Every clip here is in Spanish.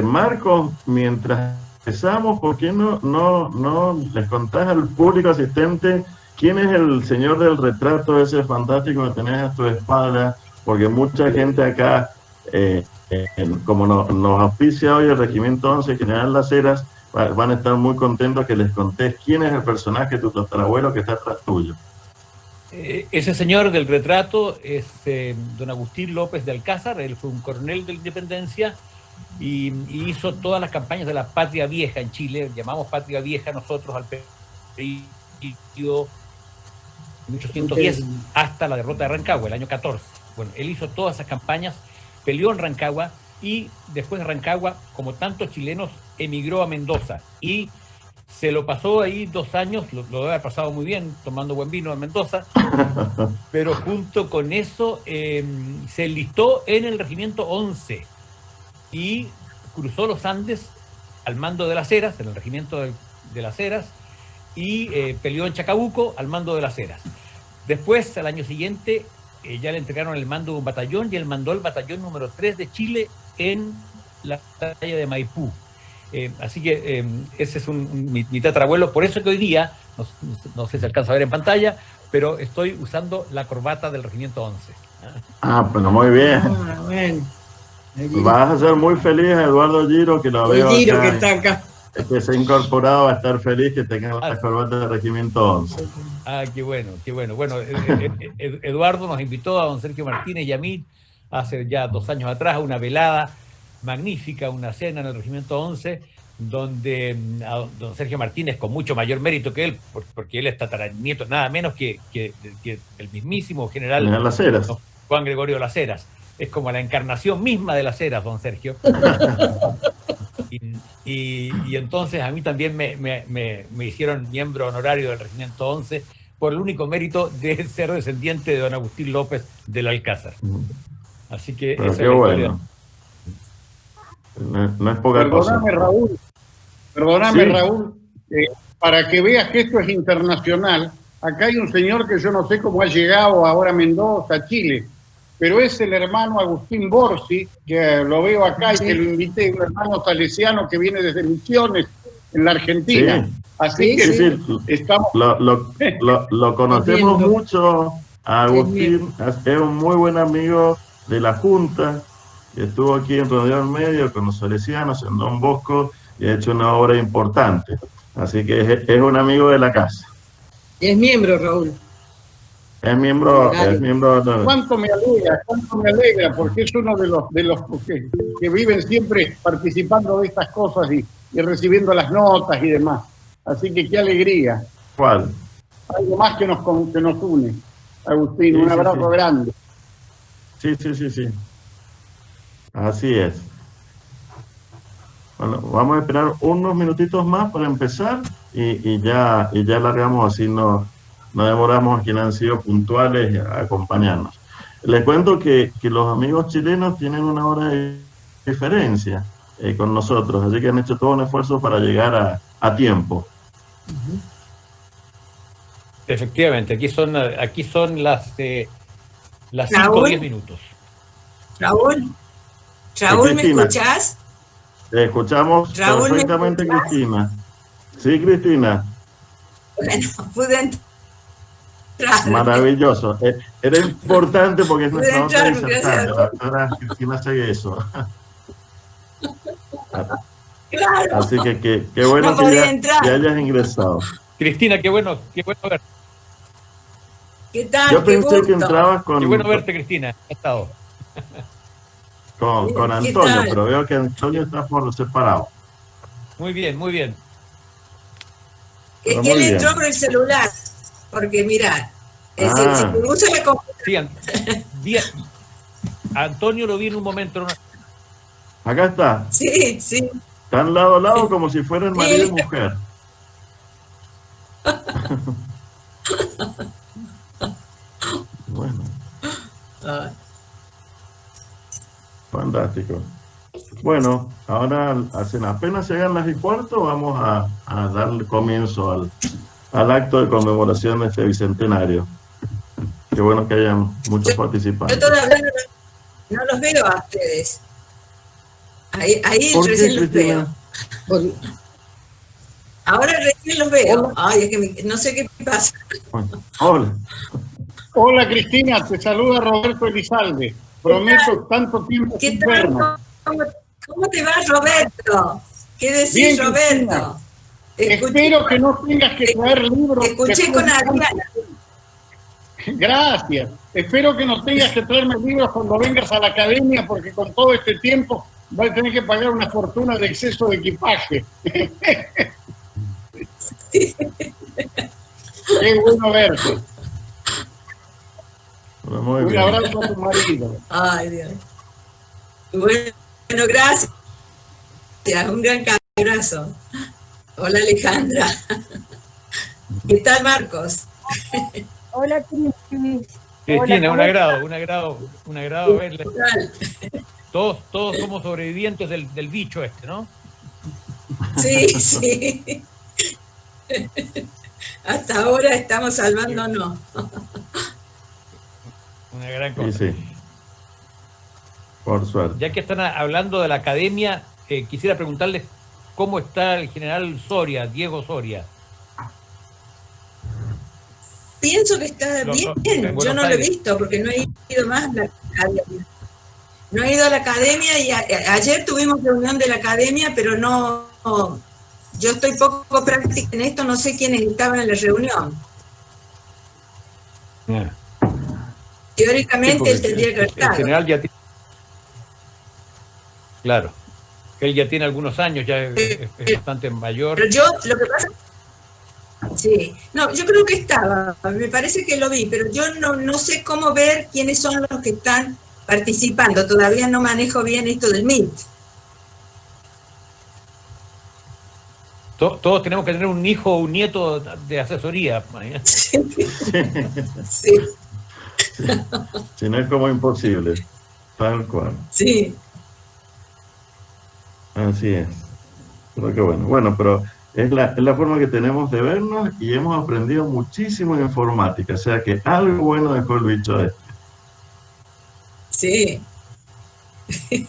Marco, mientras empezamos, ¿por qué no les contás al público asistente quién es el señor del retrato ese fantástico que tenés a tu espalda? Porque mucha gente acá, como nos auspicia hoy el Regimiento 11 General Las Heras, van a estar muy contentos que les contés quién es el personaje de tu tatarabuelo que está atrás tuyo. Ese señor del retrato es don Agustín López de Alcázar. Él fue un coronel de la Independencia y hizo todas las campañas de la Patria Vieja en Chile. Llamamos Patria Vieja nosotros al periodo 1810 hasta la derrota de Rancagua, el año 14. Bueno, él hizo todas esas campañas, peleó en Rancagua y después de Rancagua, como tantos chilenos, emigró a Mendoza y se lo pasó ahí 2 años, lo debe haber pasado muy bien, tomando buen vino en Mendoza, pero junto con eso se enlistó en el Regimiento 11 y cruzó los Andes al mando de Las Heras, en el Regimiento de Las Heras, y peleó en Chacabuco al mando de Las Heras. Después, al año siguiente, ya le entregaron el mando de un batallón y él mandó el batallón número 3 de Chile en la batalla de Maipú. Así que ese es mi tatarabuelo. Por eso que hoy día, no sé si alcanza a ver en pantalla, pero estoy usando la corbata del Regimiento 11. Bueno, muy bien. Bueno. Vas a ser muy feliz, Eduardo Giro, que lo veo Giro acá, que está acá. Que se ha incorporado, a estar feliz que tenga la corbata del Regimiento 11. Qué bueno, qué bueno. Bueno, Eduardo nos invitó a don Sergio Martínez y a mí hace ya 2 años atrás a una velada magnífica, una cena en el Regimiento 11, donde a don Sergio Martínez, con mucho mayor mérito que él, porque él es tataranieto, nada menos que el mismísimo general Las Heras, Juan Gregorio Las Heras. Es como la encarnación misma de Las Heras, don Sergio. Y entonces a mí también me hicieron miembro honorario del Regimiento 11 por el único mérito de ser descendiente de don Agustín López del Alcázar. Así que pero esa qué es la bueno. No es poca cosa. Perdóname, Sí. Raúl, para que veas que esto es internacional, acá hay un señor que yo no sé cómo ha llegado ahora a Mendoza, Chile, pero es el hermano Agustín Borsi, que lo veo acá y que lo invité, un hermano salesiano que viene desde Misiones, en la Argentina. Sí. Así que Sí. estamos... Lo conocemos mucho a Agustín, es un muy buen amigo de la Junta, que estuvo aquí en Rodeo Medio con los salesianos en Don Bosco y ha hecho una obra importante. Así que es un amigo de la casa. Es miembro, Raúl. Es miembro de... cuánto me alegra, porque es uno de los que viven siempre participando de estas cosas y recibiendo las notas y demás. Así que qué alegría. ¿Cuál? Algo más que nos une. Agustín, Sí, un abrazo grande. Sí. Así es. Bueno, vamos a esperar unos minutitos más para empezar y ya largamos, así no demoramos a quienes han sido puntuales a acompañarnos. Les cuento que los amigos chilenos tienen una hora de diferencia con nosotros, así que han hecho todo un esfuerzo para llegar a tiempo. Efectivamente, aquí son las 5 o 10 minutos. Raúl, ¿me escuchás? Te escuchamos perfectamente, Cristina. Sí, Cristina. Bueno, pude entrar. Maravilloso. Era importante porque es nuestra nota disertante. La doctora Cristina Segueso. Claro. Así que qué bueno que hayas ingresado. Cristina, qué bueno verte. ¿Qué tal? Yo pensé que entrabas con... Qué bueno verte, Cristina. Estado. Con Antonio, pero veo que Antonio está por separado. Muy bien. Es que él entró por el celular, porque mirá, si usa la computadora. Sí, Antonio lo vi en un momento. Acá está. Sí. Están lado a lado como si fueran marido y mujer. Bueno. Fantástico. Bueno, ahora apenas llegan las 15:15, vamos a dar comienzo al acto de conmemoración de este bicentenario. Qué bueno que hayan muchos participantes. Yo todavía no los veo a ustedes. Ahí ¿Por qué, recién los Cristina? veo. Ahora recién los veo. Hola. Ay, es que no sé qué pasa. Bueno, hola. Hola Cristina, te saluda Roberto Elizalde. Prometo tanto tiempo ¿Qué sin tal? vernos. ¿Cómo te va, Roberto? ¿Qué decís, Bien, Cristina. Roberto? Escuché, Espero que no tengas que traer libros. escuché con Adriana. Gracias. Espero que no tengas que traerme libros cuando vengas a la academia, porque con todo este tiempo vas a tener que pagar una fortuna de exceso de equipaje. Qué bueno verte. Bueno, muy Un bien. abrazo a tu marido. Ay, Dios. Bueno, gracias. Un gran abrazo. Hola, Alejandra. ¿Qué tal, Marcos? Hola, Cristi. Cristina, Hola, un agrado verle. ¿Qué tal? Todos somos sobrevivientes del bicho este, ¿no? Sí, sí. Hasta ahora estamos salvándonos. Una gran Sí, cosa. sí. Por suerte. Ya que están hablando de la academia, quisiera preguntarles cómo está el general Soria, Diego Soria. Pienso que está bien. En Yo Buenos no lo he Aires. visto porque no he ido más a la academia. No he ido a la academia y ayer tuvimos reunión de la academia, pero no. Yo estoy poco práctica en esto, no sé quiénes estaban en la reunión. Teóricamente Sí, él tendría que haber el estado. general ya tiene. Claro. Él ya tiene algunos años, ya es bastante mayor. Pero yo, lo que pasa. Sí, no, yo creo que estaba, me parece que lo vi, pero yo no sé cómo ver quiénes son los que están participando. Todavía no manejo bien esto del Meet. Todos tenemos que tener un hijo o un nieto de asesoría. Sí. Sí. Si no es como imposible. Tal cual. Sí. Así es. Pero qué bueno. Bueno, pero es la forma que tenemos de vernos y hemos aprendido muchísimo en informática. O sea que algo bueno dejó el bicho de este. Sí.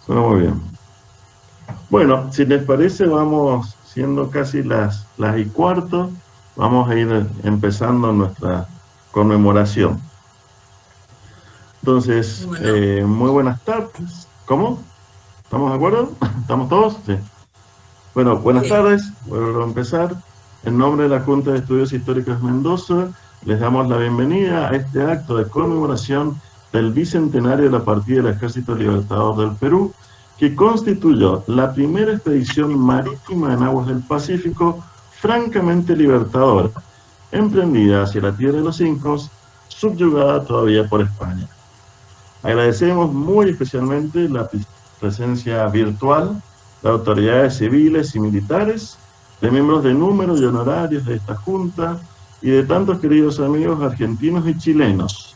Suena muy bien. Bueno, si les parece, vamos siendo casi las 1:15. Vamos a ir empezando nuestra conmemoración. Entonces, Bueno. muy buenas tardes. ¿Cómo? ¿Estamos de acuerdo? ¿Estamos todos? Sí. Bueno, buenas tardes. Vuelvo a empezar. En nombre de la Junta de Estudios Históricos Mendoza, les damos la bienvenida a este acto de conmemoración del bicentenario de la partida del Ejército Libertador del Perú, que constituyó la primera expedición marítima en aguas del Pacífico francamente libertadora, emprendida hacia la tierra de los incas, subyugada todavía por España. Agradecemos muy especialmente la presencia virtual de autoridades civiles y militares, de miembros de número y honorarios de esta Junta y de tantos queridos amigos argentinos y chilenos.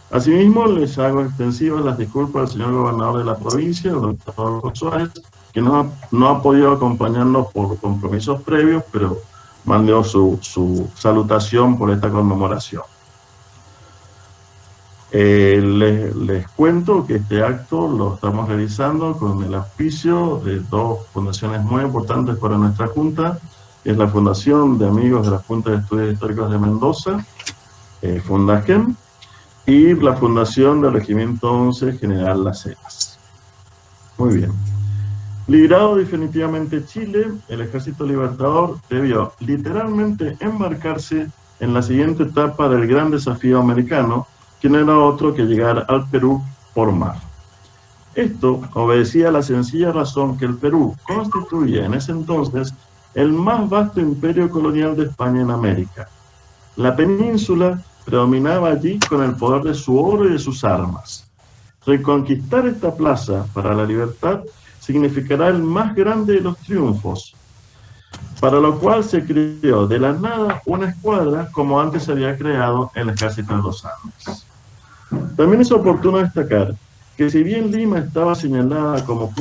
Asimismo, les hago extensivas las disculpas al señor gobernador de la provincia, el doctor Suárez, que no ha podido acompañarnos por compromisos previos, pero mandó su salutación por esta conmemoración. Les cuento que este acto lo estamos realizando con el auspicio de dos fundaciones muy importantes para nuestra Junta, que es la Fundación de Amigos de la Junta de Estudios Históricos de Mendoza, Fundagen, y la Fundación del Regimiento 11 General Las Heras. Muy bien. Librado definitivamente Chile, el Ejército Libertador debió literalmente embarcarse en la siguiente etapa del gran desafío americano, que no era otro que llegar al Perú por mar. Esto obedecía a la sencilla razón que el Perú constituía en ese entonces el más vasto imperio colonial de España en América. La península predominaba allí con el poder de su oro y de sus armas. Reconquistar esta plaza para la libertad significará el más grande de los triunfos, para lo cual se creó de la nada una escuadra como antes se había creado el Ejército de los Andes. También es oportuno destacar que si bien Lima estaba señalada como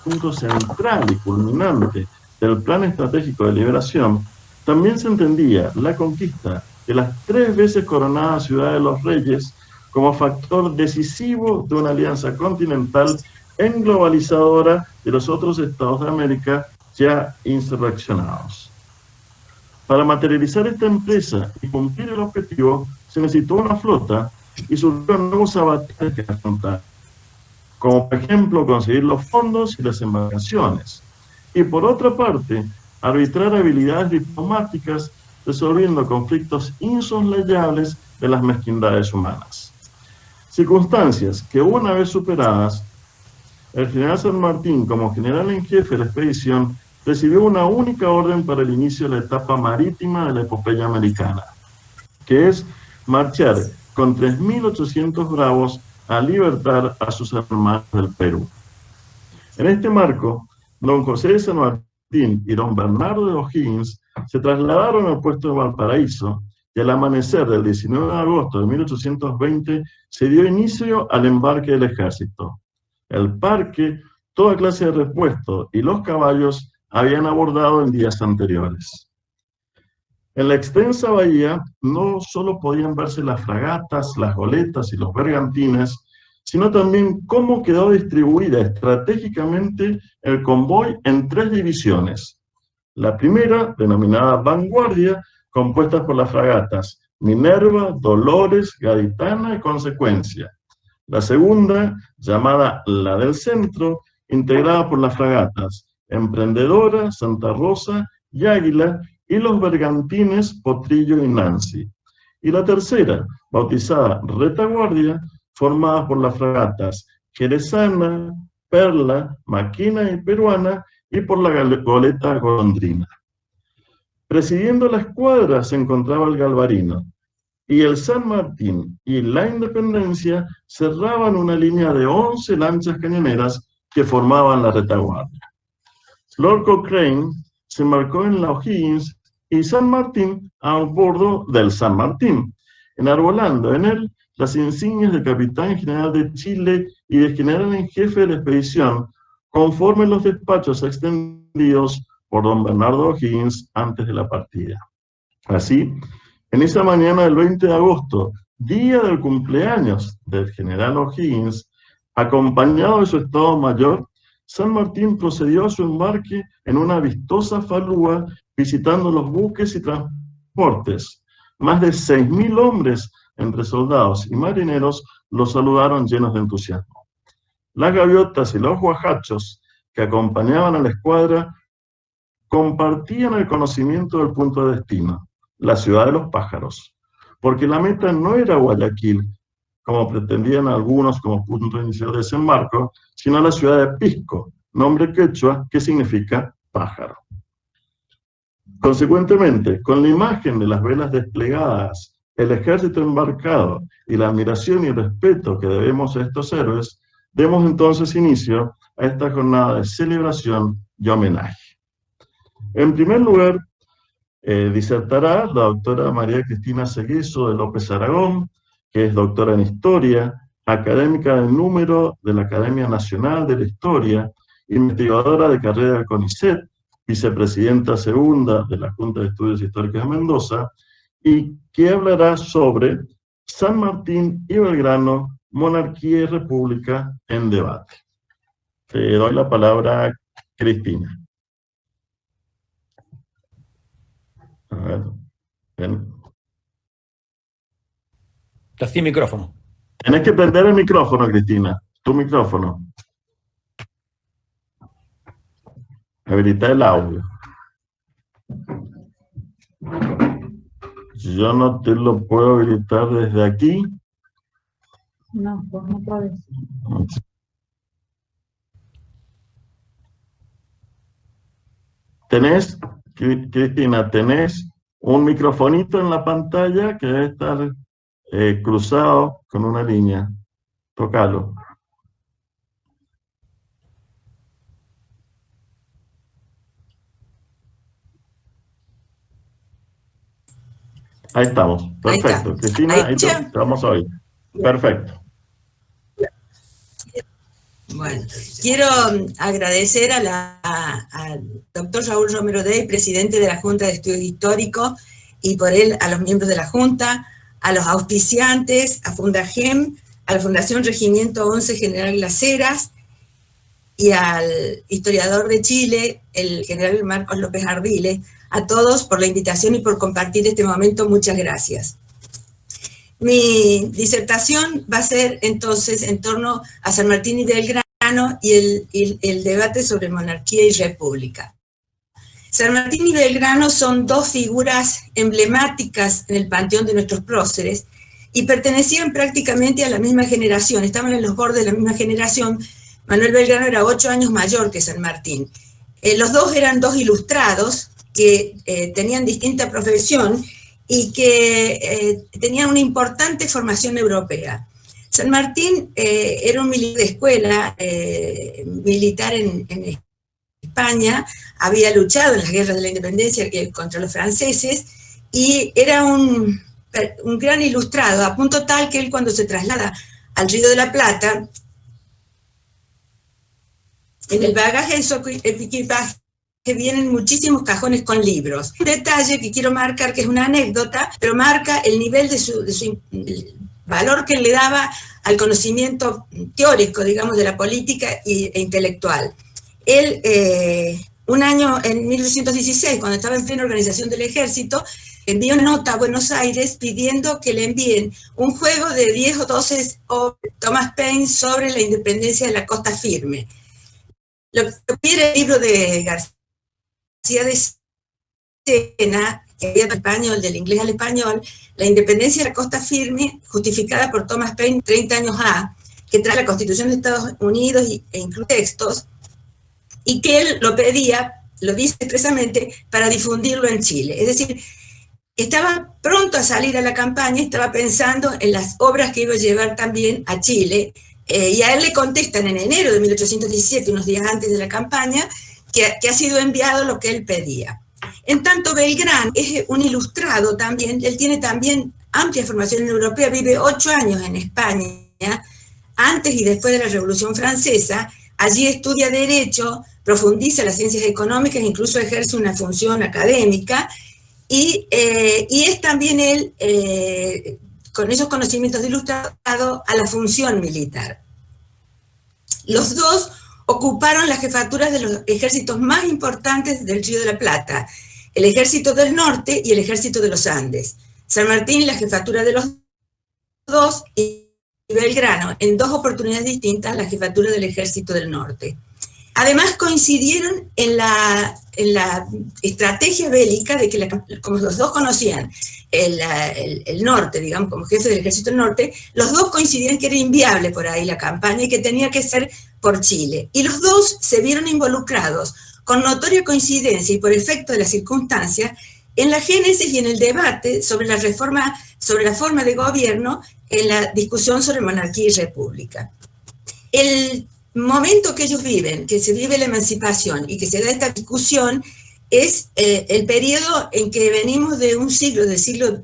punto central y culminante del plan estratégico de liberación, también se entendía la conquista de las 3 veces coronadas Ciudad de los Reyes como factor decisivo de una alianza continental englobalizadora de los otros estados de América ya insurreccionados. Para materializar esta empresa y cumplir el objetivo, se necesitó una flota y surgieron nuevos avatares que afrontar, como por ejemplo conseguir los fondos y las embarcaciones, y por otra parte, arbitrar habilidades diplomáticas resolviendo conflictos insoslayables de las mezquindades humanas. Circunstancias que una vez superadas, el general San Martín, como general en jefe de la expedición, recibió una única orden para el inicio de la etapa marítima de la epopeya americana, que es marchar con 3.800 bravos a libertar a sus hermanos del Perú. En este marco, don José de San Martín y don Bernardo de O'Higgins se trasladaron al puerto de Valparaíso y al amanecer del 19 de agosto de 1820 se dio inicio al embarque del ejército. El parque, toda clase de repuestos y los caballos habían abordado en días anteriores. En la extensa bahía no solo podían verse las fragatas, las goletas y los bergantines, sino también cómo quedó distribuida estratégicamente el convoy en 3 divisiones. La primera, denominada Vanguardia, compuesta por las fragatas Minerva, Dolores, Gaditana y Consecuencia. La segunda, llamada la del Centro, integrada por las fragatas Emprendedora, Santa Rosa y Águila, y los bergantines Potrillo y Nancy. Y la tercera, bautizada Retaguardia, formada por las fragatas Jerezana, Perla, Maquina y Peruana, y por la goleta Golondrina. Presidiendo la escuadra se encontraba el Galvarino, y el San Martín y la Independencia cerraban una línea de 11 lanchas cañoneras que formaban la retaguardia. Lord Cochrane se embarcó en la O'Higgins y San Martín a bordo del San Martín, enarbolando en él las insignias de capitán general de Chile y de general en jefe de la expedición, conforme los despachos extendidos por don Bernardo O'Higgins antes de la partida. Así, en esa mañana del 20 de agosto, día del cumpleaños del general O'Higgins, acompañado de su Estado Mayor, San Martín procedió a su embarque en una vistosa falúa, visitando los buques y transportes. Más de 6.000 hombres, entre soldados y marineros, lo saludaron llenos de entusiasmo. Las gaviotas y los guajachos que acompañaban a la escuadra compartían el conocimiento del punto de destino, la ciudad de los pájaros, porque la meta no era Guayaquil, como pretendían algunos como punto inicial de desembarco, sino la ciudad de Pisco, nombre quechua que significa pájaro. Consecuentemente, con la imagen de las velas desplegadas, el ejército embarcado y la admiración y respeto que debemos a estos héroes, demos entonces inicio a esta jornada de celebración y homenaje. En primer lugar, disertará la doctora María Cristina Segueso de López Aragón, que es doctora en Historia, académica del número de la Academia Nacional de la Historia, investigadora de carrera del CONICET, vicepresidenta segunda de la Junta de Estudios Históricos de Mendoza, y que hablará sobre San Martín y Belgrano, monarquía y república en debate. Te doy la palabra, Cristina. A ver, ven. Estás sin micrófono. Tienes que prender el micrófono, Cristina. Tu micrófono. Habilita el audio. Yo no te lo puedo habilitar desde aquí. No, pues no puedes. Tenés, Cristina, tenés un microfonito en la pantalla que debe estar cruzado con una línea. Tócalo. Ahí estamos. Perfecto. Ahí Cristina, ahí te vamos a oír. Perfecto. Bueno, quiero agradecer al doctor Raúl Romero Dey, presidente de la Junta de Estudios Históricos, y por él a los miembros de la Junta, a los auspiciantes, a Fundagem, a la Fundación Regimiento 11 General Las Heras y al historiador de Chile, el general Marcos López Ardiles, a todos por la invitación y por compartir este momento. Muchas gracias. Mi disertación va a ser entonces en torno a San Martín y Belgrano y el debate sobre monarquía y república. San Martín y Belgrano son dos figuras emblemáticas en el panteón de nuestros próceres y pertenecían prácticamente a la misma generación, estaban en los bordes de la misma generación. Manuel Belgrano era 8 años mayor que San Martín. Los dos eran dos ilustrados que tenían distinta profesión y que tenían una importante formación europea. San Martín era un militar de escuela, militar en España, había luchado en las guerras de la independencia contra los franceses y era un gran ilustrado, a punto tal que él, cuando se traslada al Río de la Plata, en el bagaje de su equipaje vienen muchísimos cajones con libros. Un detalle que quiero marcar, que es una anécdota, pero marca el nivel el valor que le daba al conocimiento teórico, digamos, de la política e intelectual. Él, un año, en 1916, cuando estaba en plena organización del ejército, envió una nota a Buenos Aires pidiendo que le envíen un juego de 10 o 12 Thomas Paine sobre la independencia de la costa firme. Lo que era el libro de García de Sena, que había en español, del inglés al español, La independencia de la costa firme, justificada por Thomas Paine 30 años A, que trae la Constitución de Estados Unidos e incluye textos, y que él lo pedía, lo dice expresamente, para difundirlo en Chile. Es decir, estaba pronto a salir a la campaña, estaba pensando en las obras que iba a llevar también a Chile, y a él le contestan en enero de 1817, unos días antes de la campaña, que ha sido enviado lo que él pedía. En tanto, Belgrano es un ilustrado también, él tiene también amplia formación europea, vive 8 años en España, antes y después de la Revolución Francesa, allí estudia Derecho, profundiza las ciencias económicas, incluso ejerce una función académica, y es también él, con esos conocimientos de ilustrado, a la función militar. Los dos ocuparon las jefaturas de los ejércitos más importantes del Río de la Plata, el Ejército del Norte y el Ejército de los Andes. San Martín, la jefatura de los dos, y Belgrano, en 2 oportunidades distintas, la jefatura del Ejército del Norte. Además, coincidieron en la estrategia bélica de que, como los dos conocían el norte, digamos, como jefe del Ejército del Norte, los dos coincidían que era inviable por ahí la campaña y que tenía que ser por Chile. Y los dos se vieron involucrados, con notoria coincidencia y por efecto de las circunstancias, en la génesis y en el debate sobre la forma de gobierno, en la discusión sobre monarquía y república. El momento que ellos viven, que se vive la emancipación y que se da esta discusión, es el periodo en que venimos de un siglo, del siglo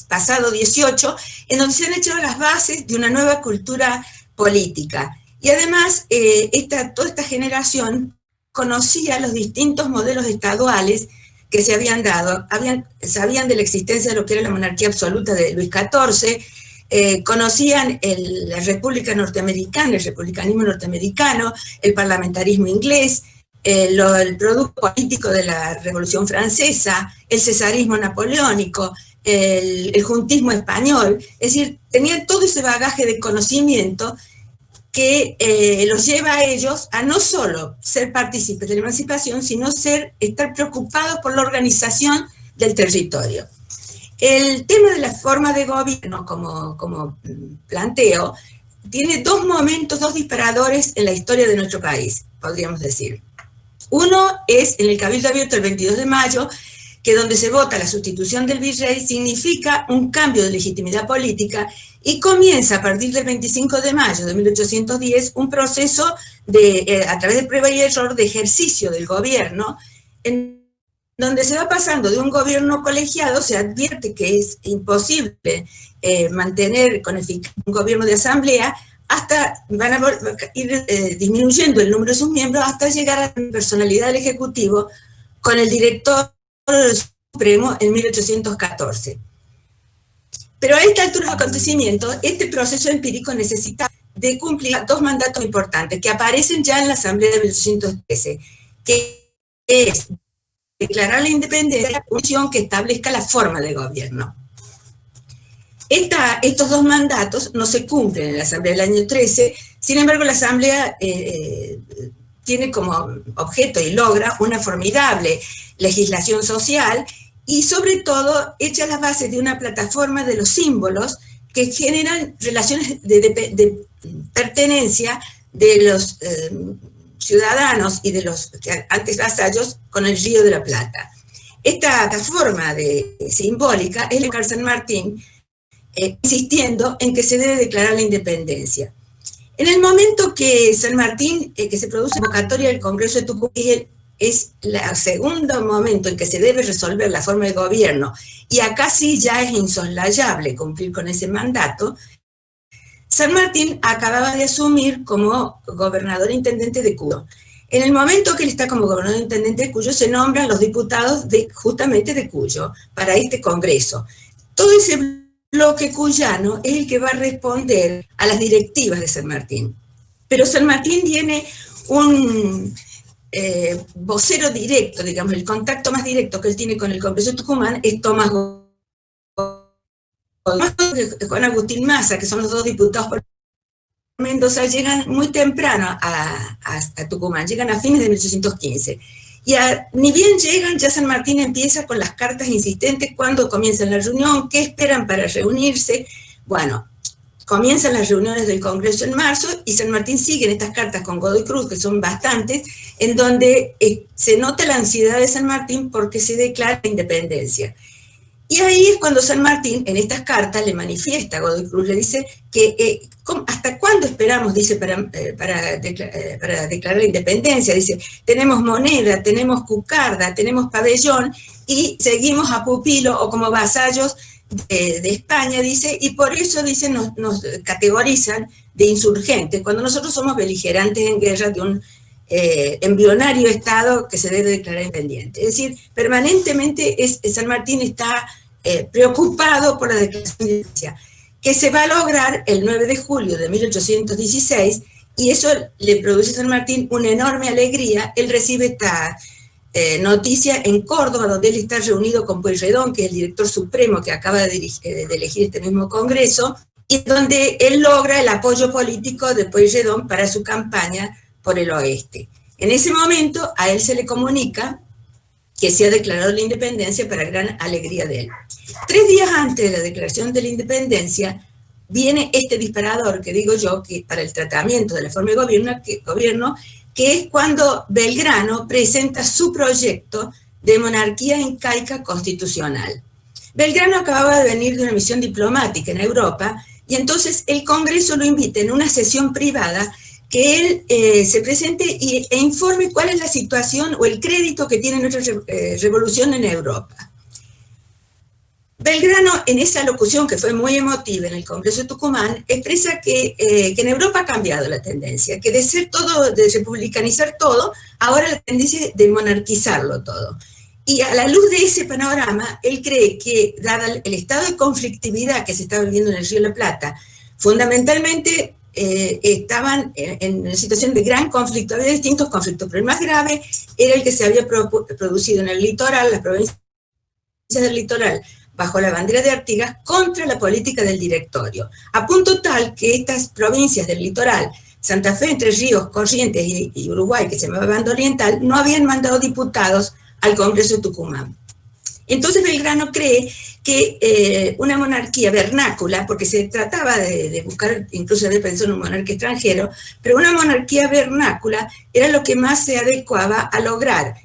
pasado XVIII, en donde se han hecho las bases de una nueva cultura política. Y además, toda esta generación conocía los distintos modelos estaduales que se habían dado, sabían de la existencia de lo que era la monarquía absoluta de Luis XIV, conocían la República Norteamericana, el republicanismo norteamericano, el parlamentarismo inglés, el producto político de la Revolución Francesa, el cesarismo napoleónico, el juntismo español. Es decir, tenían todo ese bagaje de conocimiento que los lleva a ellos a no solo ser partícipes de la emancipación, sino estar preocupados por la organización del territorio. El tema de la forma de gobierno, como planteo, tiene 2 momentos, 2 disparadores en la historia de nuestro país, podríamos decir. Uno es en el Cabildo Abierto el 22 de mayo, que donde se vota la sustitución del virrey significa un cambio de legitimidad política y comienza a partir del 25 de mayo de 1810 un proceso a través de prueba y error de ejercicio del gobierno, en donde se va pasando de un gobierno colegiado, se advierte que es imposible mantener con eficacia un gobierno de asamblea, hasta van a ir disminuyendo el número de sus miembros hasta llegar a la personalidad del Ejecutivo con el director supremo en 1814. Pero a esta altura de acontecimientos, este proceso empírico necesita de cumplir dos mandatos importantes que aparecen ya en la Asamblea de 1813, que es declarar la independencia y una constitución que establezca la forma de gobierno. Estos dos mandatos no se cumplen en la Asamblea del año 13, sin embargo la Asamblea tiene como objeto y logra una formidable legislación social y sobre todo echa las bases de una plataforma de los símbolos que generan relaciones de pertenencia de los ciudadanos y de los antes vasallos con el Río de la Plata. Esta forma simbólica es la de San Martín, insistiendo en que se debe declarar la independencia. En el momento que San Martín, que se produce la convocatoria del Congreso de Tucumán, es el segundo momento en que se debe resolver la forma de gobierno, y acá sí ya es insoslayable cumplir con ese mandato. San Martín acababa de asumir como gobernador intendente de Cuyo. En el momento que él está como gobernador intendente de Cuyo, se nombran los diputados justamente de Cuyo para este Congreso. Todo ese bloque cuyano es el que va a responder a las directivas de San Martín. Pero San Martín tiene un vocero directo, digamos, el contacto más directo que él tiene con el Congreso de Tucumán es Tomás Juan Agustín Maza, que son los dos diputados por Mendoza, llegan muy temprano a Tucumán, llegan a fines de 1815. Y ni bien llegan, ya San Martín empieza con las cartas insistentes, cuándo comienzan la reunión, qué esperan para reunirse. Bueno, comienzan las reuniones del Congreso en marzo y San Martín sigue en estas cartas con Godoy Cruz, que son bastantes, en donde se nota la ansiedad de San Martín porque se declara la independencia. Y ahí es cuando San Martín, en estas cartas, le manifiesta a Godoy Cruz, le dice que ¿hasta cuándo esperamos? Dice, para declarar la independencia. Dice, tenemos moneda, tenemos cucarda, tenemos pabellón, y seguimos a pupilo o como vasallos de España, dice, y por eso, dice, nos categorizan de insurgentes, cuando nosotros somos beligerantes en guerra de un embrionario Estado que se debe declarar independiente. Es decir, permanentemente San Martín está preocupado por la declaración de independencia, que se va a lograr el 9 de julio de 1816, y eso le produce a San Martín una enorme alegría. Él recibe esta noticia en Córdoba, donde él está reunido con Pueyrredón, que es el director supremo que acaba de elegir este mismo Congreso, y donde él logra el apoyo político de Pueyrredón para su campaña por el oeste. En ese momento a él se le comunica que se ha declarado la independencia, para gran alegría de él. 3 días antes de la declaración de la independencia viene este disparador que digo yo, que para el tratamiento de la forma de gobierno, que es cuando Belgrano presenta su proyecto de monarquía incaica constitucional. Belgrano acababa de venir de una misión diplomática en Europa, y entonces el Congreso lo invita en una sesión privada que él se presente e informe cuál es la situación o el crédito que tiene nuestra revolución en Europa. Belgrano, en esa locución que fue muy emotiva en el Congreso de Tucumán, expresa que en Europa ha cambiado la tendencia, que de ser todo, de republicanizar todo, ahora la tendencia es de monarquizarlo todo. Y a la luz de ese panorama, él cree que, dado el estado de conflictividad que se está viviendo en el Río de la Plata, fundamentalmente estaban en una situación de gran conflicto, había distintos conflictos, pero el más grave era el que se había producido en el litoral, las provincias del litoral, bajo la bandera de Artigas, contra la política del directorio, a punto tal que estas provincias del litoral, Santa Fe, Entre Ríos, Corrientes y Uruguay, que se llamaba Banda Oriental, no habían mandado diputados al Congreso de Tucumán. Entonces Belgrano cree que una monarquía vernácula, porque se trataba de buscar, incluso había pensado en un monarca extranjero, pero una monarquía vernácula era lo que más se adecuaba a lograr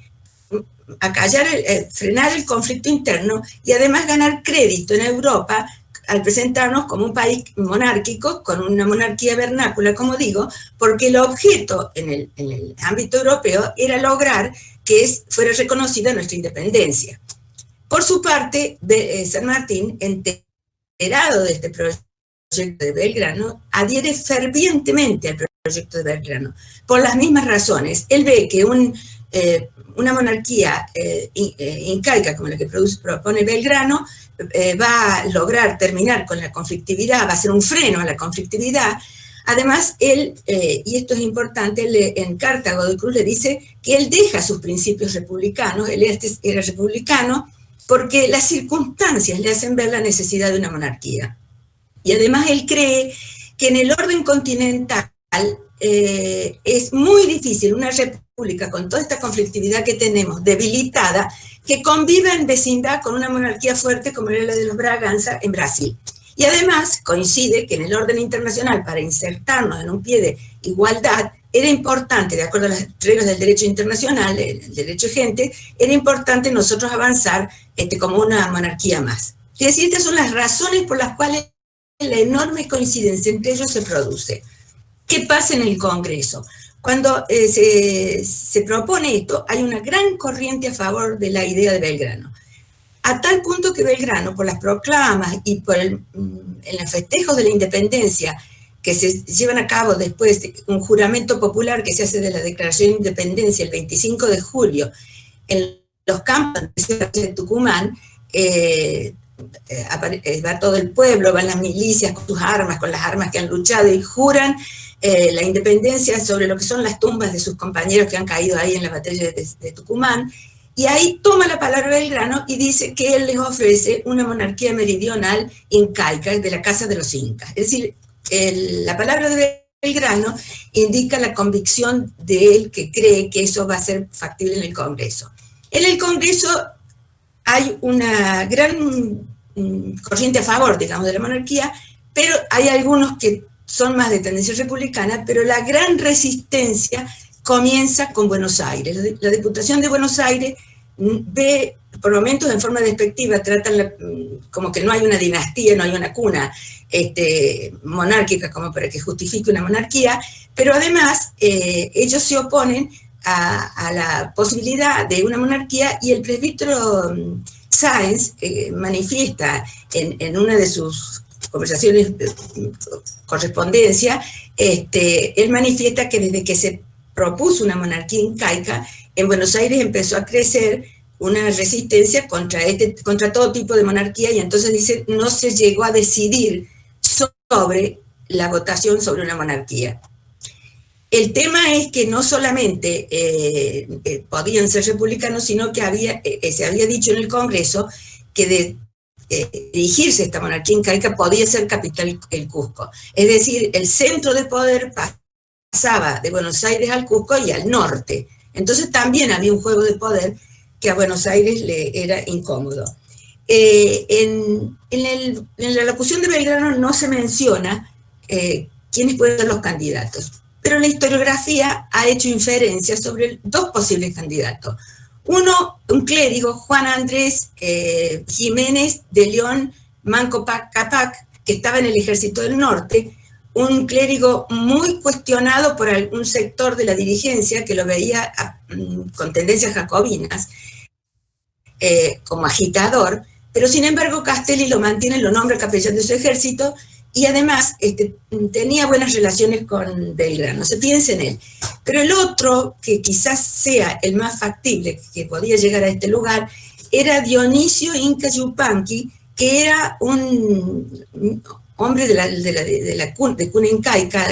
acallar, frenar el conflicto interno y además ganar crédito en Europa al presentarnos como un país monárquico, con una monarquía vernácula, como digo, porque el objeto en el ámbito europeo era lograr que fuera reconocida nuestra independencia. Por su parte, San Martín, enterado de este proyecto de Belgrano, adhiere fervientemente al proyecto de Belgrano, por las mismas razones. Él ve que un una monarquía incaica como la que propone Belgrano va a lograr terminar con la conflictividad, va a ser un freno a la conflictividad. Además, él, y esto es importante, en carta a Godoy Cruz le dice que él deja sus principios republicanos, él era republicano, porque las circunstancias le hacen ver la necesidad de una monarquía. Y además él cree que en el orden continental es muy difícil una república con toda esta conflictividad que tenemos, debilitada, que conviva en vecindad con una monarquía fuerte como era la de los Braganza en Brasil. Y además coincide que en el orden internacional, para insertarnos en un pie de igualdad, era importante, de acuerdo a las reglas del derecho internacional, el derecho vigente, era importante nosotros avanzar como una monarquía más. Es decir, estas son las razones por las cuales la enorme coincidencia entre ellos se produce. ¿Qué pasa en el Congreso? Cuando se propone esto, hay una gran corriente a favor de la idea de Belgrano. A tal punto que Belgrano, por las proclamas y por en los festejos de la independencia que se llevan a cabo después de un juramento popular que se hace de la Declaración de Independencia el 25 de julio, en los campos de Tucumán, va todo el pueblo, van las milicias con sus armas, con las armas que han luchado y juran la independencia sobre lo que son las tumbas de sus compañeros que han caído ahí en la batalla de Tucumán. Y ahí toma la palabra Belgrano y dice que él les ofrece una monarquía meridional incaica de la casa de los incas. Es decir, la palabra de Belgrano indica la convicción de él que cree que eso va a ser factible en el Congreso. En el Congreso hay una gran corriente a favor, digamos, de la monarquía, pero hay algunos que son más de tendencia republicana, pero la gran resistencia comienza con Buenos Aires. La Diputación de Buenos Aires ve, por momentos en forma despectiva, tratan como que no hay una dinastía, no hay una cuna monárquica como para que justifique una monarquía, pero además ellos se oponen a la posibilidad de una monarquía, y el presbítero Sáenz manifiesta en una de sus conversaciones, correspondencia, él manifiesta que desde que se propuso una monarquía incaica, en Buenos Aires empezó a crecer una resistencia contra todo tipo de monarquía, y entonces dice, no se llegó a decidir sobre la votación sobre una monarquía. El tema es que no solamente podían ser republicanos, sino que se había dicho en el Congreso que de dirigirse esta monarquía incaica podía ser capital el Cusco. Es decir, el centro de poder pasaba de Buenos Aires al Cusco y al norte. Entonces también había un juego de poder que a Buenos Aires le era incómodo. En la locución de Belgrano no se menciona quiénes pueden ser los candidatos, pero la historiografía ha hecho inferencias sobre dos posibles candidatos. Uno, un clérigo, Juan Andrés Jiménez de León Manco Cápac, que estaba en el Ejército del Norte, un clérigo muy cuestionado por algún sector de la dirigencia que lo veía con tendencias jacobinas, como agitador, pero sin embargo Castelli lo mantiene, lo nombra capellán de su ejército, y además tenía buenas relaciones con Belgrano, se piensa en él. Pero el otro, que quizás sea el más factible, que podía llegar a este lugar, era Dionisio Inca Yupanqui, que era un hombre de cuna incaica,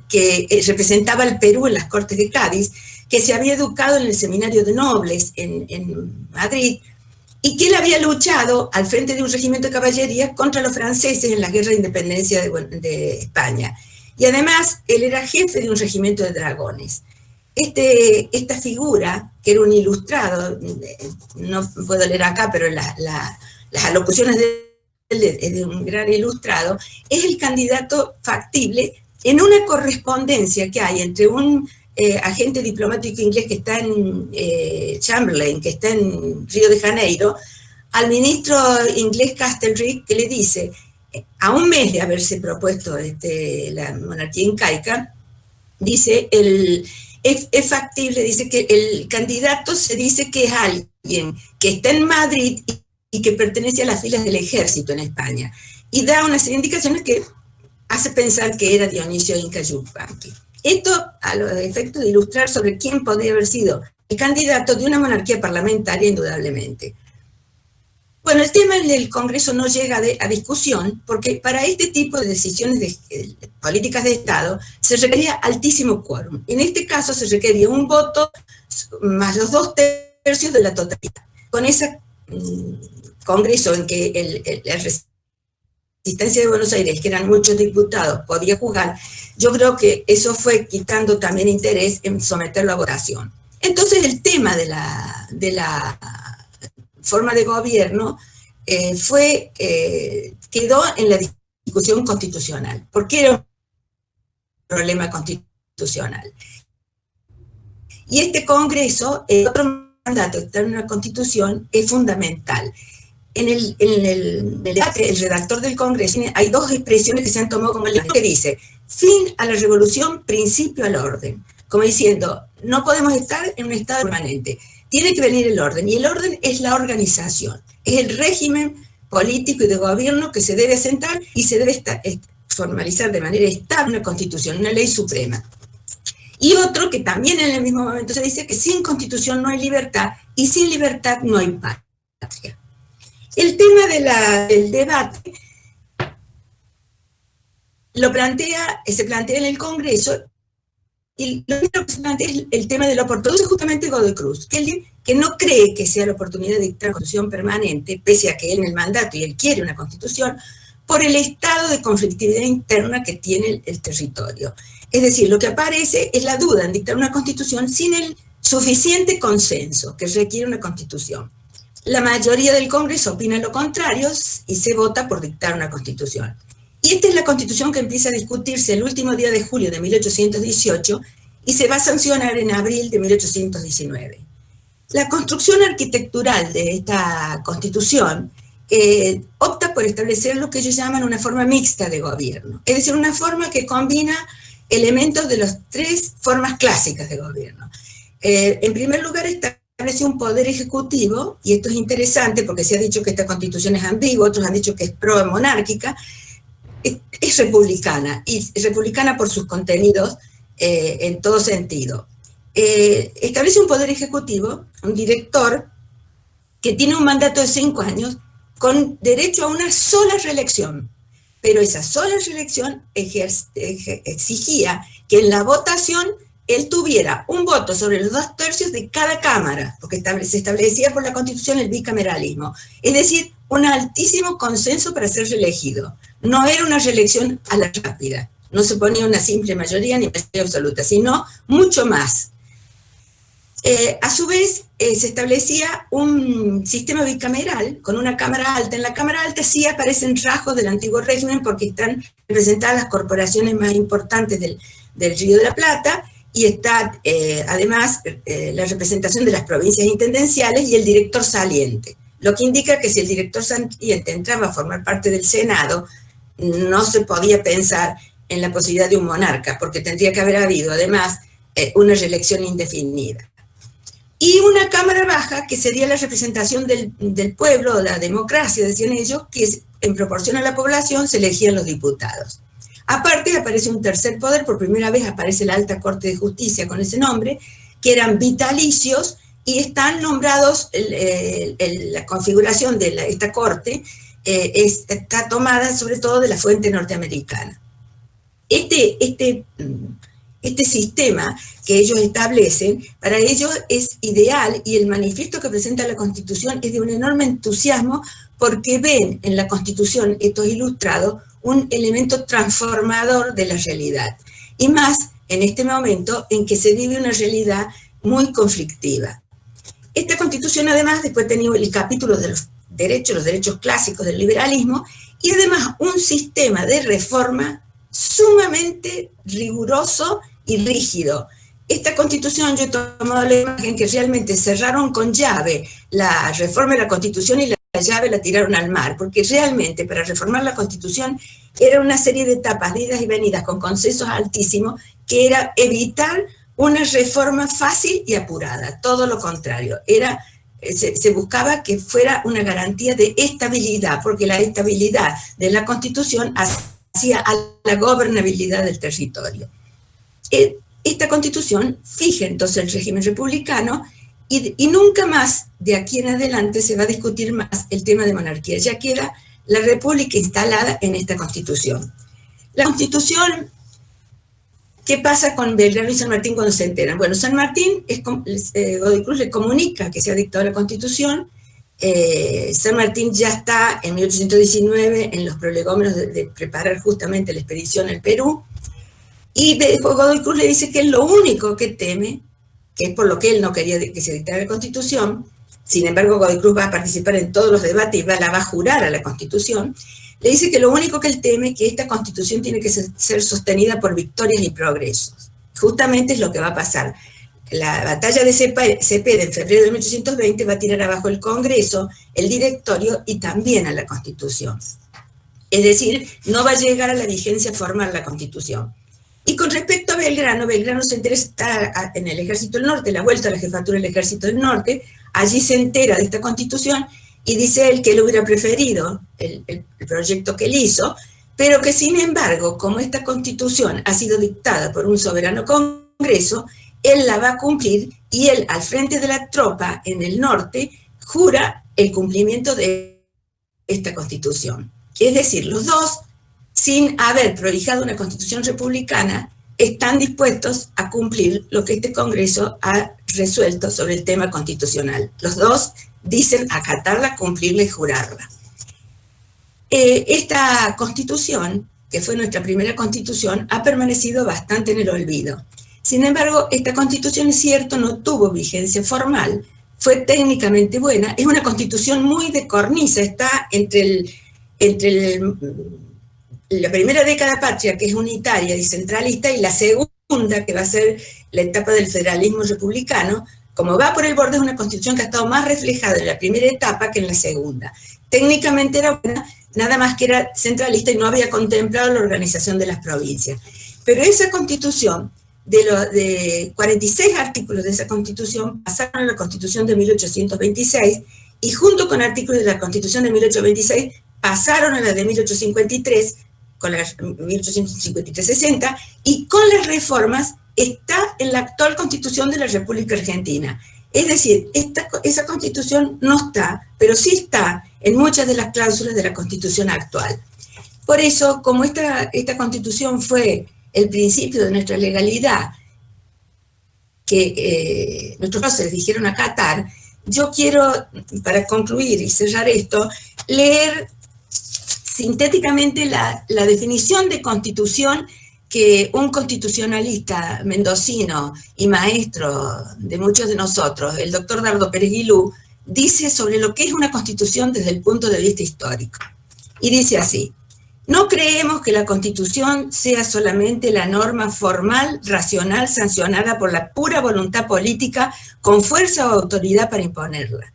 que representaba al Perú en las Cortes de Cádiz, que se había educado en el Seminario de Nobles en Madrid, y que él había luchado al frente de un regimiento de caballería contra los franceses en la Guerra de Independencia de España. Y además, él era jefe de un regimiento de dragones. Esta figura, que era un ilustrado, no puedo leer acá, pero las alocuciones de un gran ilustrado, es el candidato factible en una correspondencia que hay entre un agente diplomático inglés que está en Chamberlain, que está en Río de Janeiro, al ministro inglés Castlereagh, que le dice, a un mes de haberse propuesto la monarquía incaica, dice, es factible, dice que el candidato se dice que es alguien que está en Madrid y que pertenece a las filas del ejército en España, y da una serie de indicaciones que hace pensar que era Dionisio Inca Yupanqui. Esto a los efectos de ilustrar sobre quién podría haber sido candidato de una monarquía parlamentaria, indudablemente. Bueno, el tema en el Congreso no llega a discusión porque para este tipo de decisiones de políticas de Estado se requería altísimo quórum. En este caso se requería un voto más los 2/3 de la totalidad. Con ese Congreso en que la Resistencia de Buenos Aires, que eran muchos diputados, podía jugar, yo creo que eso fue quitando también interés en someterlo a votación. Entonces el tema de la forma de gobierno quedó en la discusión constitucional. ¿Por qué era un problema constitucional? Y este Congreso, otro mandato que está en una constitución, es fundamental. En el debate, el redactor del Congreso, hay dos expresiones que se han tomado como el que dice: fin a la revolución, principio al orden. Como diciendo, no podemos estar en un estado permanente. Tiene que venir el orden, y el orden es la organización, es el régimen político y de gobierno que se debe asentar y se debe formalizar de manera estable una constitución, una ley suprema. Y otro que también en el mismo momento se dice que sin constitución no hay libertad y sin libertad no hay patria. El tema del debate se plantea en el Congreso. Y lo primero que se plantea es el tema de la oportunidad, justamente Godoy Cruz, que no cree que sea la oportunidad de dictar una constitución permanente, pese a que él en el mandato y él quiere una constitución, por el estado de conflictividad interna que tiene el territorio. Es decir, lo que aparece es la duda en dictar una constitución sin el suficiente consenso que requiere una constitución. La mayoría del Congreso opina lo contrario y se vota por dictar una constitución. Y esta es la constitución que empieza a discutirse el último día de julio de 1818 y se va a sancionar en abril de 1819. La construcción arquitectural de esta constitución opta por establecer lo que ellos llaman una forma mixta de gobierno, es decir, una forma que combina elementos de las tres formas clásicas de gobierno. En primer lugar, establece un poder ejecutivo, y esto es interesante porque se ha dicho que esta constitución es ambigua, otros han dicho que es pro-monárquica. Es republicana, y republicana por sus contenidos en todo sentido. Establece un poder ejecutivo, un director, que tiene un mandato de 5 años, con derecho a una sola reelección. Pero esa sola reelección exigía que en la votación él tuviera un voto sobre los 2/3 de cada cámara, porque se establecía por la Constitución el bicameralismo. Es decir, un altísimo consenso para ser reelegido. No era una reelección a la rápida, no se ponía una simple mayoría ni mayoría absoluta, sino mucho más. A su vez, se establecía un sistema bicameral con una Cámara Alta. En la Cámara Alta sí aparecen rasgos del antiguo régimen porque están representadas las corporaciones más importantes del Río de la Plata, y está además la representación de las provincias intendenciales y el director saliente, lo que indica que si el director saliente entraba a formar parte del Senado, no se podía pensar en la posibilidad de un monarca, porque tendría que haber habido además una reelección indefinida. Y una Cámara Baja, que sería la representación del pueblo, la democracia, decían ellos, que en proporción a la población se elegían los diputados. Aparte aparece un tercer poder, por primera vez aparece la Alta Corte de Justicia con ese nombre, que eran vitalicios y están nombrados, la configuración de esta Corte está tomada sobre todo de la fuente norteamericana. Este sistema que ellos establecen, para ellos es ideal, y el manifiesto que presenta la Constitución es de un enorme entusiasmo porque ven en la Constitución, esto es ilustrado, un elemento transformador de la realidad. Y más en este momento en que se vive una realidad muy conflictiva. Esta Constitución además después tenía el capítulo de los derechos clásicos del liberalismo, y además un sistema de reforma sumamente riguroso y rígido. Esta Constitución, yo he tomado la imagen que realmente cerraron con llave la reforma de la Constitución y la llave la tiraron al mar, porque realmente para reformar la Constitución era una serie de etapas, de idas y venidas, con consensos altísimos, que era evitar una reforma fácil y apurada, todo lo contrario. Se buscaba que fuera una garantía de estabilidad, porque la estabilidad de la Constitución hacía a la gobernabilidad del territorio. Esta Constitución fija entonces el régimen republicano y nunca más, de aquí en adelante, se va a discutir más el tema de monarquía. Ya queda la república instalada en esta Constitución. La Constitución, ¿qué pasa con Belgrano y San Martín cuando se enteran? Bueno, San Martín, Godoy Cruz le comunica que se ha dictado la Constitución. San Martín ya está en 1819 en los prolegómenos de preparar justamente la expedición al Perú, y Godoy Cruz le dice que es lo único que teme, que es por lo que él no quería que se dictara la Constitución. Sin embargo, Godoy Cruz va a participar en todos los debates y la va a jurar a la Constitución. Le dice que lo único que él teme es que esta Constitución tiene que ser sostenida por victorias y progresos. Justamente es lo que va a pasar. La batalla de Cepeda en febrero de 1820 va a tirar abajo el Congreso, el directorio y también a la Constitución. Es decir, no va a llegar a la vigencia formal la Constitución. Y con respecto a Belgrano, Belgrano se entera, está en el Ejército del Norte, la vuelta a la jefatura del Ejército del Norte, allí se entera de esta Constitución y dice él que él hubiera preferido el proyecto que él hizo, pero que sin embargo, como esta Constitución ha sido dictada por un soberano Congreso, él la va a cumplir y él, al frente de la tropa en el norte, jura el cumplimiento de esta Constitución. Es decir, los dos, sin haber prohijado una Constitución republicana, están dispuestos a cumplir lo que este Congreso ha resuelto sobre el tema constitucional. Los dos dicen acatarla, cumplirla y jurarla. Esta Constitución, que fue nuestra primera Constitución, ha permanecido bastante en el olvido. Sin embargo, esta Constitución, es cierto, no tuvo vigencia formal, fue técnicamente buena, es una Constitución muy de cornisa, está entre la primera década patria, que es unitaria y centralista, y la segunda, que va a ser la etapa del federalismo republicano. Como va por el borde, es una Constitución que ha estado más reflejada en la primera etapa que en la segunda. Técnicamente era buena, nada más que era centralista y no había contemplado la organización de las provincias. Pero esa Constitución, de 46 artículos de esa Constitución, pasaron a la Constitución de 1826, y junto con artículos de la Constitución de 1826, pasaron a la de 1853, con la 1853-60, y con las reformas está en la actual Constitución de la República Argentina. Es decir, esa Constitución no está, pero sí está en muchas de las cláusulas de la Constitución actual. Por eso, como esta Constitución fue el principio de nuestra legalidad, que nuestros próceres dijeron acatar, yo quiero, para concluir y cerrar esto, leer sintéticamente la definición de Constitución que un constitucionalista mendocino y maestro de muchos de nosotros, el doctor Dardo Pérez Guilú, dice sobre lo que es una Constitución desde el punto de vista histórico. Y dice así: no creemos que la Constitución sea solamente la norma formal, racional, sancionada por la pura voluntad política, con fuerza o autoridad para imponerla.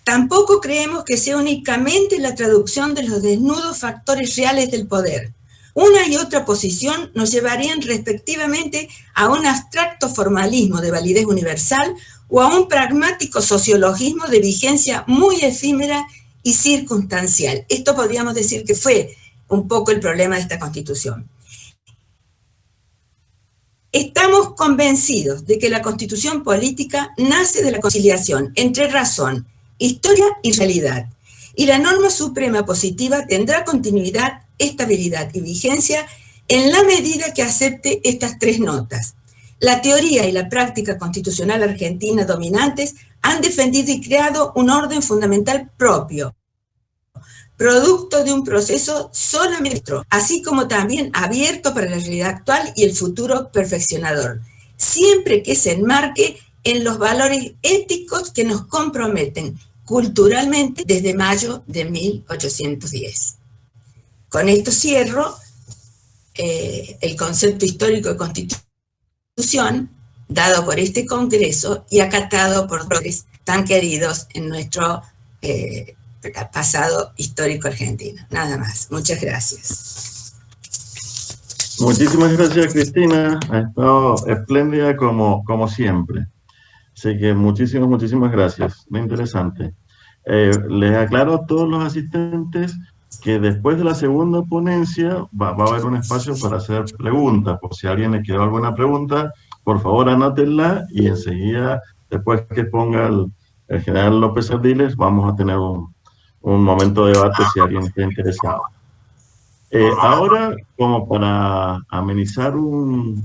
Tampoco creemos que sea únicamente la traducción de los desnudos factores reales del poder. Una y otra posición nos llevarían respectivamente a un abstracto formalismo de validez universal o a un pragmático sociologismo de vigencia muy efímera y circunstancial. Esto podríamos decir que fue un poco el problema de esta Constitución. Estamos convencidos de que la Constitución política nace de la conciliación entre razón, historia y realidad, y la norma suprema positiva tendrá continuidad, estabilidad y vigencia en la medida que acepte estas tres notas. La teoría y la práctica constitucional argentina dominantes han defendido y creado un orden fundamental propio, producto de un proceso solamente, así como también abierto para la realidad actual y el futuro perfeccionador, siempre que se enmarque en los valores éticos que nos comprometen culturalmente desde mayo de 1810. Con esto cierro el concepto histórico de Constitución dado por este Congreso y acatado por los tan queridos en nuestro pasado histórico argentino. Nada más. Muchas gracias. Muchísimas gracias, Cristina. Ha estado espléndida como siempre. Así que muchísimas gracias. Muy interesante. Les aclaro a todos los asistentes que después de la segunda ponencia va a haber un espacio para hacer preguntas. Por si a alguien le quedó alguna pregunta, por favor anótenla y enseguida después que ponga el general López Ardiles, vamos a tener un momento de debate si alguien está interesado. Ahora, como para amenizar un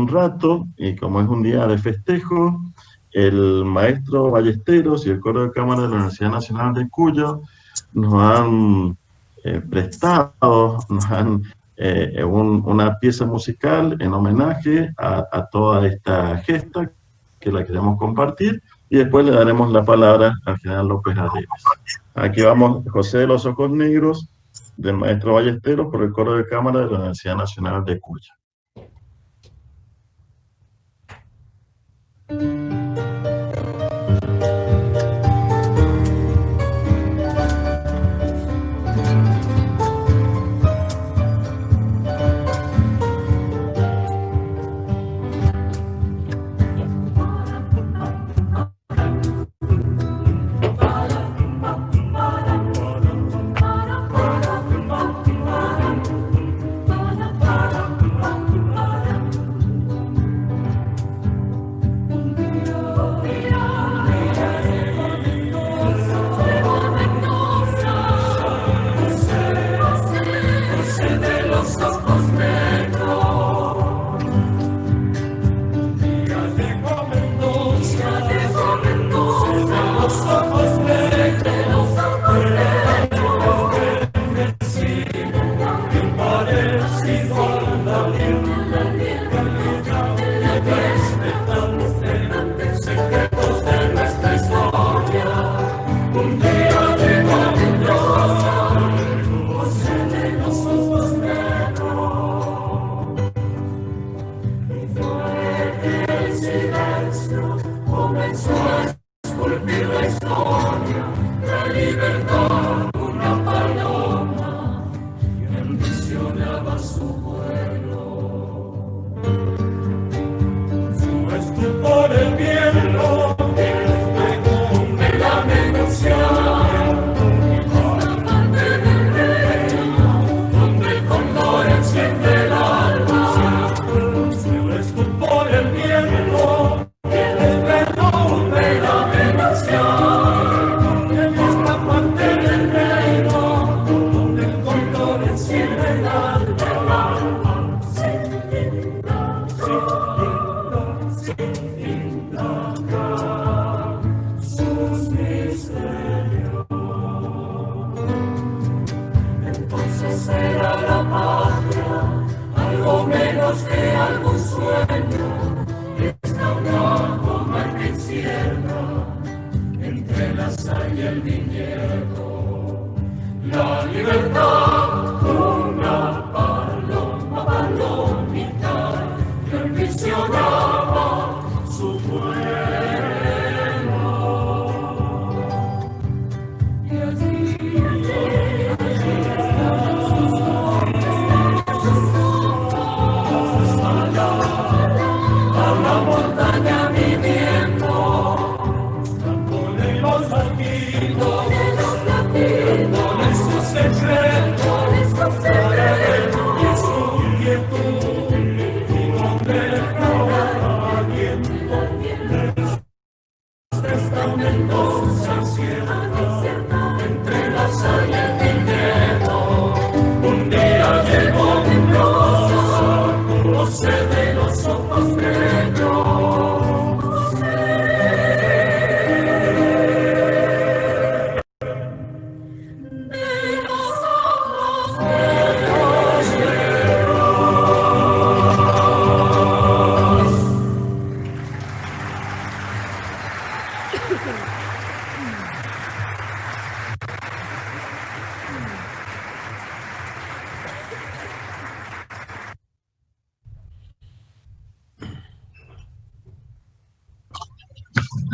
rato, y como es un día de festejo, el maestro Ballesteros y el coro de cámara de la Universidad Nacional de Cuyo nos han prestado, nos han una pieza musical en homenaje a toda esta gesta que la queremos compartir, y después le daremos la palabra al general López Ardiles. Aquí vamos, José de los Ojos Negros, del maestro Ballesteros, por el coro de cámara de la Universidad Nacional de Cuyo.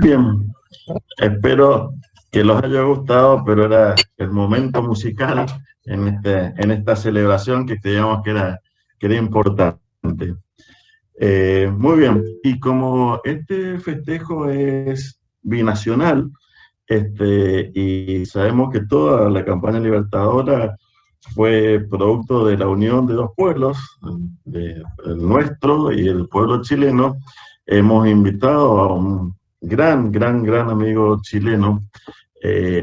Bien, espero que los haya gustado, pero era el momento musical en esta celebración que creíamos que era importante. Muy bien, y como este festejo es binacional, y sabemos que toda la campaña libertadora fue producto de la unión de dos pueblos, el nuestro y el pueblo chileno, hemos invitado gran amigo chileno,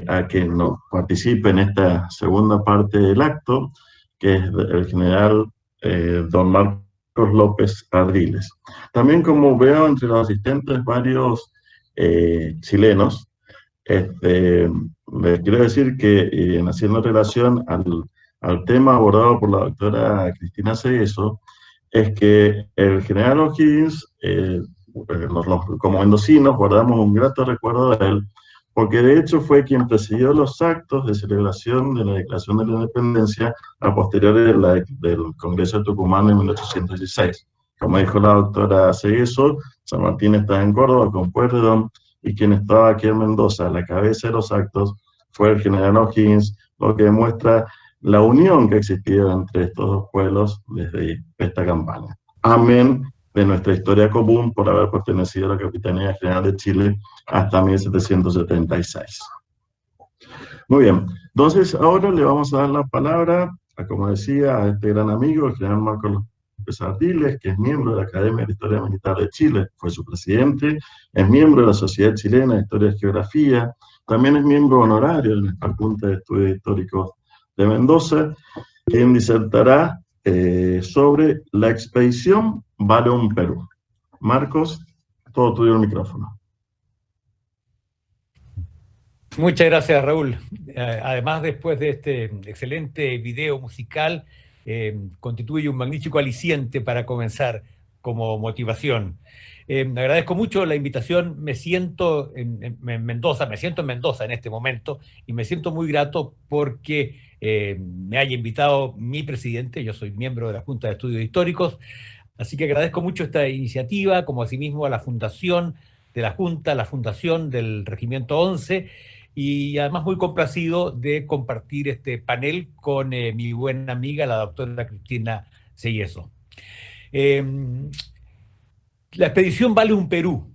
a que nos participe en esta segunda parte del acto, que es el general don Marcos López Ardiles. También, como veo entre los asistentes varios chilenos, les quiero decir que haciendo relación al tema abordado por la doctora Cristina Cegueso, es que el general O'Higgins, como mendocinos, guardamos un grato recuerdo de él, porque de hecho fue quien presidió los actos de celebración de la Declaración de la Independencia a posteriori del Congreso de Tucumán en 1816. Como dijo la doctora Cegueso, San Martín está en Córdoba con Pueyrredón, y quien estaba aquí en Mendoza a la cabeza de los actos fue el general O'Higgins, lo que demuestra la unión que existía entre estos dos pueblos desde esta campaña. Amén de nuestra historia común por haber pertenecido a la Capitanía General de Chile hasta 1776. Muy bien, entonces ahora le vamos a dar la palabra, como decía, a este gran amigo, el general Marcos López Ardiles, que es miembro de la Academia de Historia Militar de Chile, fue su presidente, es miembro de la Sociedad Chilena de Historia y Geografía, también es miembro honorario de nuestra Junta de Estudios Históricos de Mendoza, quien disertará sobre la expedición Balón Perú. Marcos, todo tuyo el micrófono. Muchas gracias, Raúl. Además, después de este excelente video musical, constituye un magnífico aliciente para comenzar como motivación. Agradezco mucho la invitación. Me siento en Mendoza en este momento, y me siento muy grato porque me haya invitado mi presidente. Yo soy miembro de la Junta de Estudios Históricos, así que agradezco mucho esta iniciativa, como asimismo a la fundación de la Junta, la fundación del Regimiento 11, y además muy complacido de compartir este panel con mi buena amiga, la doctora Cristina Cegueso. La expedición Vale un Perú.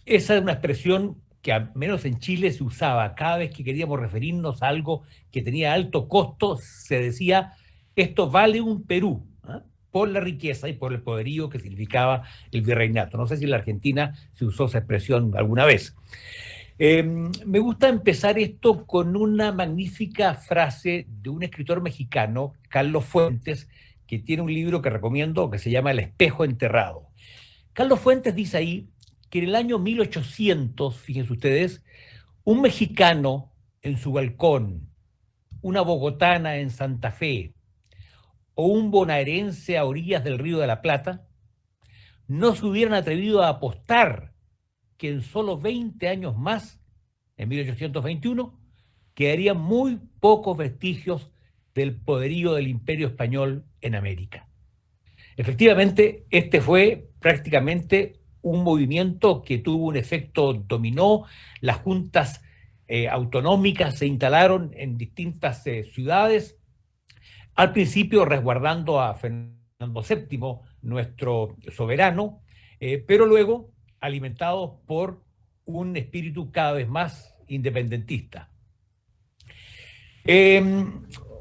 Esa es una expresión que al menos en Chile se usaba. Cada vez que queríamos referirnos a algo que tenía alto costo, se decía, esto vale un Perú, ¿eh? Por la riqueza y por el poderío que significaba el virreinato. No sé si en la Argentina se usó esa expresión alguna vez. Me gusta empezar esto con una magnífica frase de un escritor mexicano, Carlos Fuentes, que tiene un libro que recomiendo que se llama El espejo enterrado. Carlos Fuentes dice ahí que en el año 1800, fíjense ustedes, un mexicano en su balcón, una bogotana en Santa Fe o un bonaerense a orillas del Río de la Plata no se hubieran atrevido a apostar que en solo 20 años más, en 1821, quedarían muy pocos vestigios del poderío del Imperio Español en América. Efectivamente, este fue prácticamente un movimiento que tuvo un efecto dominó. Las juntas autonómicas se instalaron en distintas ciudades, al principio resguardando a Fernando VII, nuestro soberano, pero luego alimentados por un espíritu cada vez más independentista.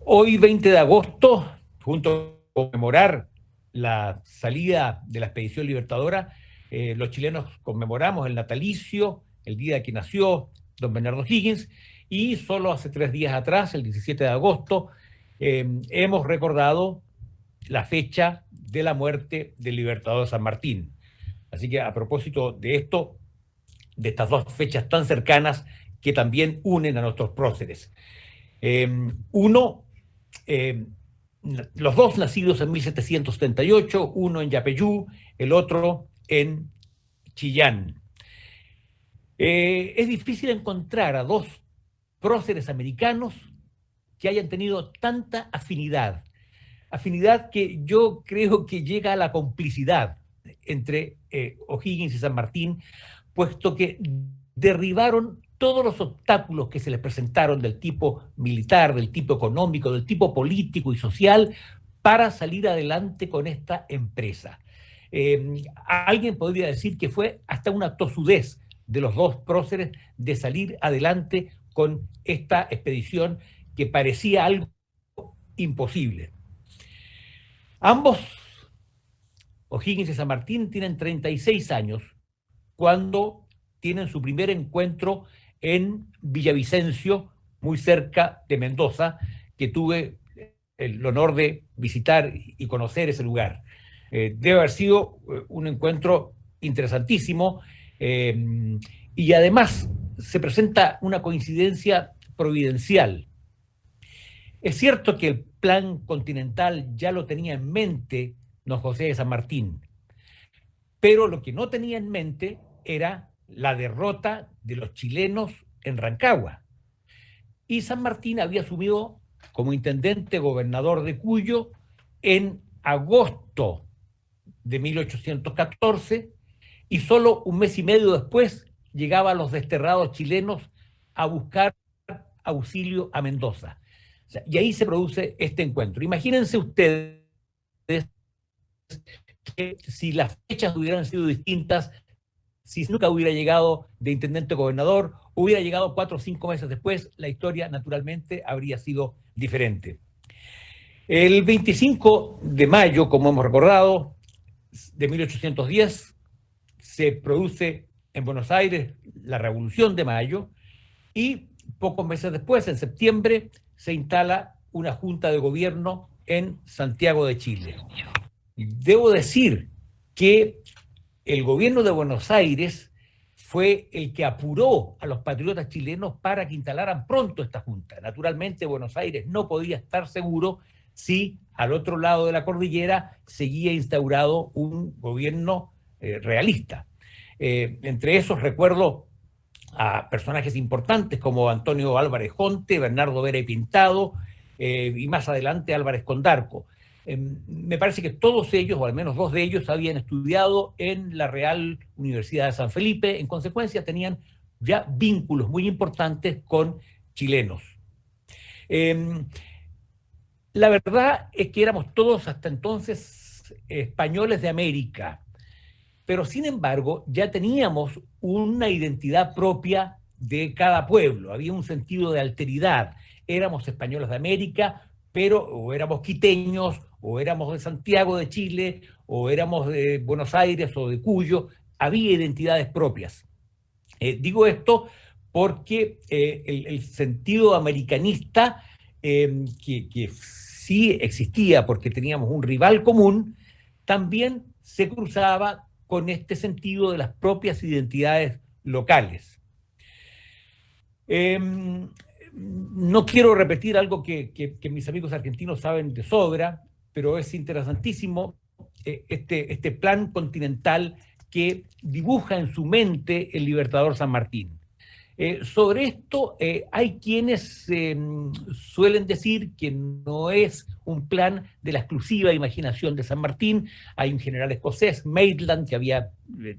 Hoy, 20 de agosto, junto a conmemorar la salida de la expedición libertadora, los chilenos conmemoramos el natalicio, el día que nació don Bernardo O'Higgins, y solo hace 3 días atrás, el 17 de agosto, hemos recordado la fecha de la muerte del libertador San Martín. Así que a propósito de esto, de estas dos fechas tan cercanas que también unen a nuestros próceres. Los dos nacidos en 1778, uno en Yapeyú, el otro en Chillán. Es difícil encontrar a dos próceres americanos que hayan tenido tanta afinidad que yo creo que llega a la complicidad entre O'Higgins y San Martín, puesto que derribaron todos los obstáculos que se les presentaron del tipo militar, del tipo económico, del tipo político y social, para salir adelante con esta empresa. Alguien podría decir que fue hasta una tosudez de los dos próceres de salir adelante con esta expedición que parecía algo imposible. Ambos, O'Higgins y San Martín, tienen 36 años cuando tienen su primer encuentro en Villavicencio, muy cerca de Mendoza, que tuve el honor de visitar y conocer ese lugar. Debe haber sido un encuentro interesantísimo, y además se presenta una coincidencia providencial. Es cierto que el plan continental ya lo tenía en mente don José de San Martín, pero lo que no tenía en mente era la derrota de los chilenos en Rancagua. Y San Martín había asumido como intendente gobernador de Cuyo en agosto de 1814, y solo un mes y medio después llegaban los desterrados chilenos a buscar auxilio a Mendoza. O sea, y ahí se produce este encuentro. Imagínense ustedes que si las fechas hubieran sido distintas, si nunca hubiera llegado de intendente gobernador, hubiera llegado 4 o 5 meses después, la historia naturalmente habría sido diferente. El 25 de mayo, como hemos recordado, de 1810, se produce en Buenos Aires la Revolución de Mayo, y pocos meses después, en septiembre, se instala una junta de gobierno en Santiago de Chile. Debo decir que el gobierno de Buenos Aires fue el que apuró a los patriotas chilenos para que instalaran pronto esta junta. Naturalmente, Buenos Aires no podía estar seguro si al otro lado de la cordillera seguía instaurado un gobierno realista. Entre esos recuerdo a personajes importantes como Antonio Álvarez Jonte, Bernardo Vera y Pintado, y más adelante Álvarez Condarco. Me parece que todos ellos, o al menos 2 de ellos, habían estudiado en la Real Universidad de San Felipe. En consecuencia, tenían ya vínculos muy importantes con chilenos. La verdad es que éramos todos hasta entonces españoles de América, pero sin embargo ya teníamos una identidad propia de cada pueblo, había un sentido de alteridad. Éramos españoles de América, pero o éramos quiteños, o éramos de Santiago de Chile, o éramos de Buenos Aires o de Cuyo, había identidades propias. Digo esto porque el sentido americanista, que sí existía porque teníamos un rival común, también se cruzaba con este sentido de las propias identidades locales. No quiero repetir algo que mis amigos argentinos saben de sobra, pero es interesantísimo este plan continental que dibuja en su mente el libertador San Martín. Sobre esto hay quienes suelen decir que no es un plan de la exclusiva imaginación de San Martín. Hay un general escocés, Maitland, que había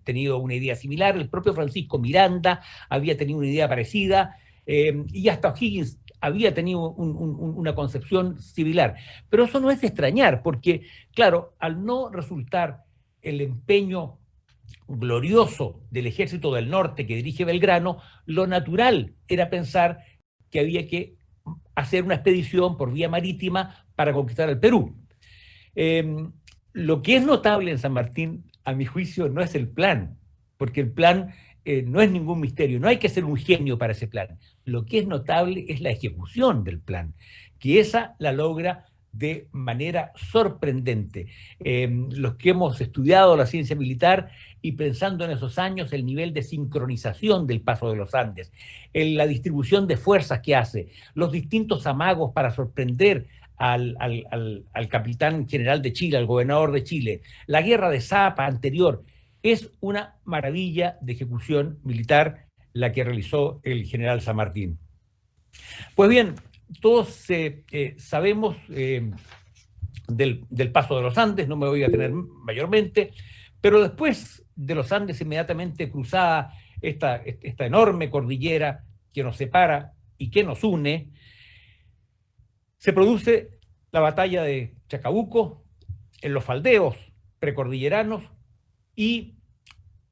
tenido una idea similar, el propio Francisco Miranda había tenido una idea parecida, y hasta O'Higgins había tenido una concepción similar. Pero eso no es de extrañar, porque, claro, al no resultar el empeño glorioso del Ejército del Norte que dirige Belgrano, lo natural era pensar que había que hacer una expedición por vía marítima para conquistar el Perú. Lo que es notable en San Martín, a mi juicio, no es el plan, porque el plan no es ningún misterio, no hay que ser un genio para ese plan. Lo que es notable es la ejecución del plan, que esa la logra de manera sorprendente. Los que hemos estudiado la ciencia militar y pensando en esos años, el nivel de sincronización del Paso de los Andes, la distribución de fuerzas que hace, los distintos amagos para sorprender al capitán general de Chile, al gobernador de Chile, la guerra de Zapa anterior, es una maravilla de ejecución militar la que realizó el general San Martín. Pues bien, todos sabemos del Paso de los Andes, no me voy a tener mayormente, pero después de los Andes, inmediatamente cruzada esta enorme cordillera que nos separa y que nos une, se produce la batalla de Chacabuco en los faldeos precordilleranos, y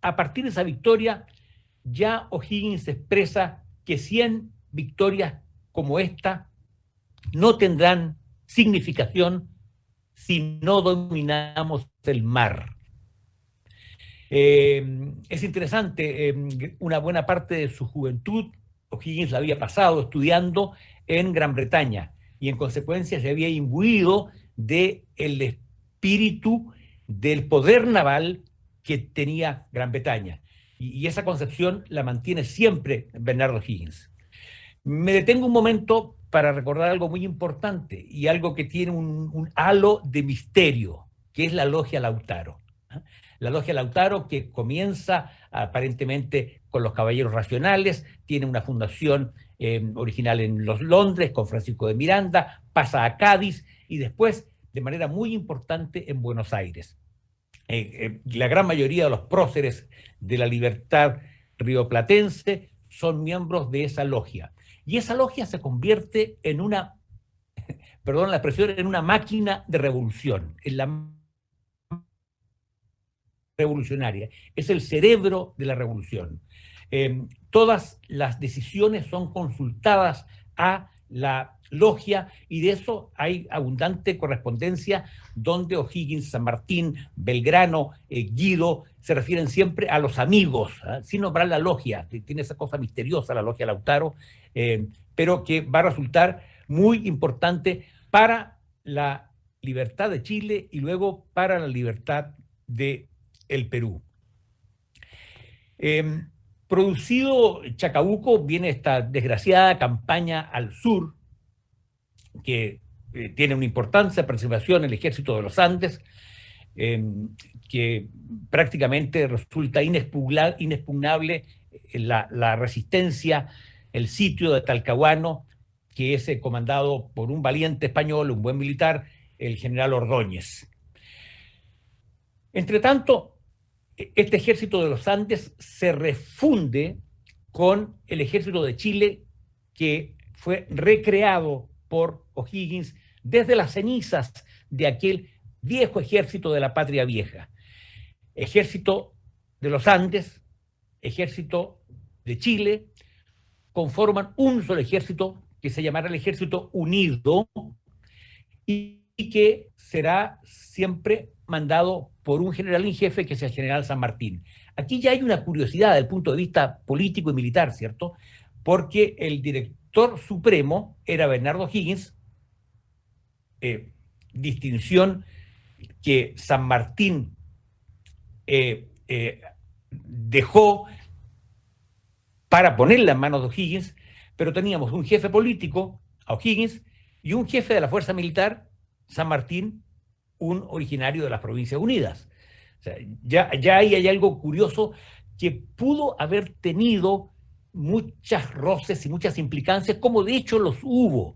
a partir de esa victoria ya O'Higgins expresa que 100 victorias como esta no tendrán significación si no dominamos el mar. Es interesante, una buena parte de su juventud, O'Higgins la había pasado estudiando en Gran Bretaña y en consecuencia se había imbuido del espíritu del poder naval que tenía Gran Bretaña. Y esa concepción la mantiene siempre Bernardo O'Higgins. Me detengo un momento para recordar algo muy importante y algo que tiene un halo de misterio, que es la Logia Lautaro. La Logia Lautaro, que comienza aparentemente con los Caballeros Racionales, tiene una fundación original en Londres con Francisco de Miranda, pasa a Cádiz y después, de manera muy importante, en Buenos Aires. La gran mayoría de los próceres de la libertad rioplatense son miembros de esa logia. Y esa logia se convierte en una, perdón la expresión, en una máquina de revolución, en la revolucionaria. Es el cerebro de la revolución. Todas las decisiones son consultadas a la logia y de eso hay abundante correspondencia donde O'Higgins, San Martín, Belgrano, Guido se refieren siempre a los amigos, sin nombrar la logia. Tiene esa cosa misteriosa la Logia Lautaro, pero que va a resultar muy importante para la libertad de Chile y luego para la libertad de el Perú. Producido Chacabuco, viene esta desgraciada campaña al sur, que tiene una importancia, participación en el Ejército de los Andes, que prácticamente resulta inexpugnable la resistencia, el sitio de Talcahuano, que es comandado por un valiente español, un buen militar, el general Ordóñez. Entre tanto, este ejército de los Andes se refunde con el ejército de Chile que fue recreado por O'Higgins desde las cenizas de aquel viejo ejército de la Patria Vieja. Ejército de los Andes, ejército de Chile, conforman un solo ejército que se llamará el Ejército Unido y que será siempre mandado por un general en jefe que es el general San Martín. Aquí ya hay una curiosidad desde el punto de vista político y militar, ¿cierto? Porque el director supremo era Bernardo O'Higgins, distinción que San Martín dejó para ponerla en manos de O'Higgins, pero teníamos un jefe político, a O'Higgins, y un jefe de la fuerza militar, San Martín, un originario de las Provincias Unidas. O sea, ya ahí hay algo curioso que pudo haber tenido muchas roces y muchas implicancias, como de hecho los hubo,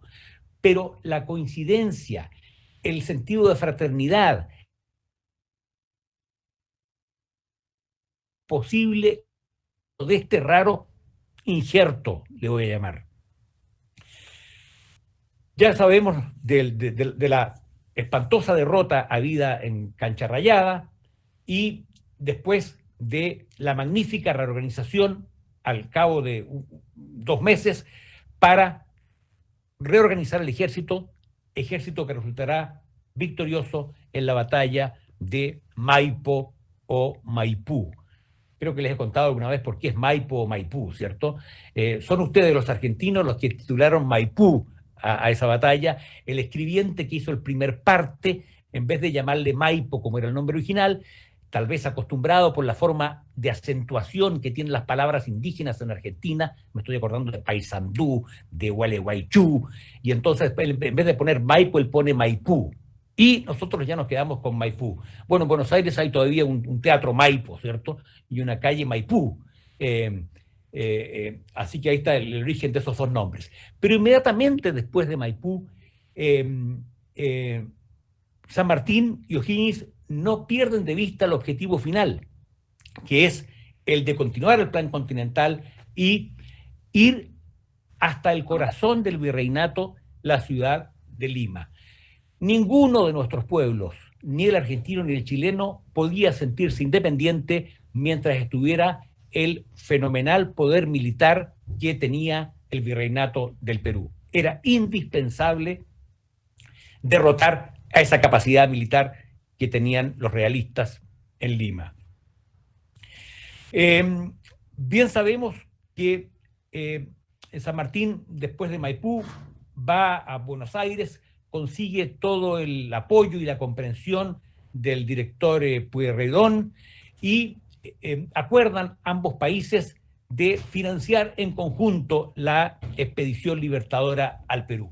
pero la coincidencia, el sentido de fraternidad, posible de este raro injerto, le voy a llamar. Ya sabemos de la espantosa derrota habida en Cancha Rayada y después de la magnífica reorganización al cabo de 2 meses para reorganizar el ejército que resultará victorioso en la batalla de Maipo o Maipú. Creo que les he contado alguna vez por qué es Maipo o Maipú, ¿cierto? Son ustedes los argentinos los que titularon Maipú a esa batalla. El escribiente que hizo el primer parte, en vez de llamarle Maipo como era el nombre original, tal vez acostumbrado por la forma de acentuación que tienen las palabras indígenas en Argentina, me estoy acordando de Paysandú, de Gualeguaychú, y entonces en vez de poner Maipo, él pone Maipú. Y nosotros ya nos quedamos con Maipú. Bueno, en Buenos Aires hay todavía un teatro Maipo, ¿cierto? Y una calle Maipú. Así que ahí está el origen de esos 2 nombres. Pero inmediatamente después de Maipú, San Martín y O'Higgins no pierden de vista el objetivo final, que es el de continuar el plan continental y ir hasta el corazón del virreinato, la ciudad de Lima. Ninguno de nuestros pueblos, ni el argentino ni el chileno, podía sentirse independiente mientras estuviera el fenomenal poder militar que tenía el virreinato del Perú. Era indispensable derrotar a esa capacidad militar que tenían los realistas en Lima. Bien sabemos que San Martín, después de Maipú, va a Buenos Aires, consigue todo el apoyo y la comprensión del director Pueyrredón y acuerdan ambos países de financiar en conjunto la expedición libertadora al Perú.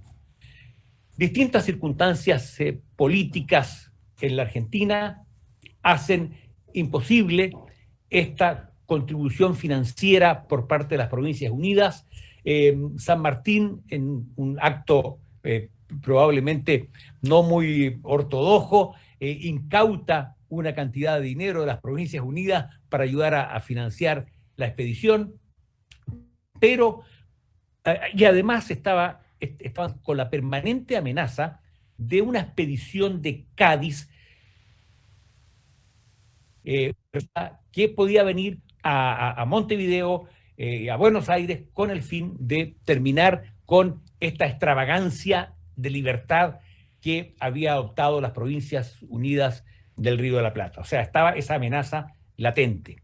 Distintas circunstancias políticas en la Argentina hacen imposible esta contribución financiera por parte de las Provincias Unidas. San Martín, en un acto probablemente no muy ortodoxo, incauta una cantidad de dinero de las Provincias Unidas para ayudar a financiar la expedición, pero y además estaban con la permanente amenaza de una expedición de Cádiz que podía venir a Montevideo, a Buenos Aires, con el fin de terminar con esta extravagancia de libertad que había adoptado las Provincias Unidas del Río de la Plata. O sea, estaba esa amenaza latente.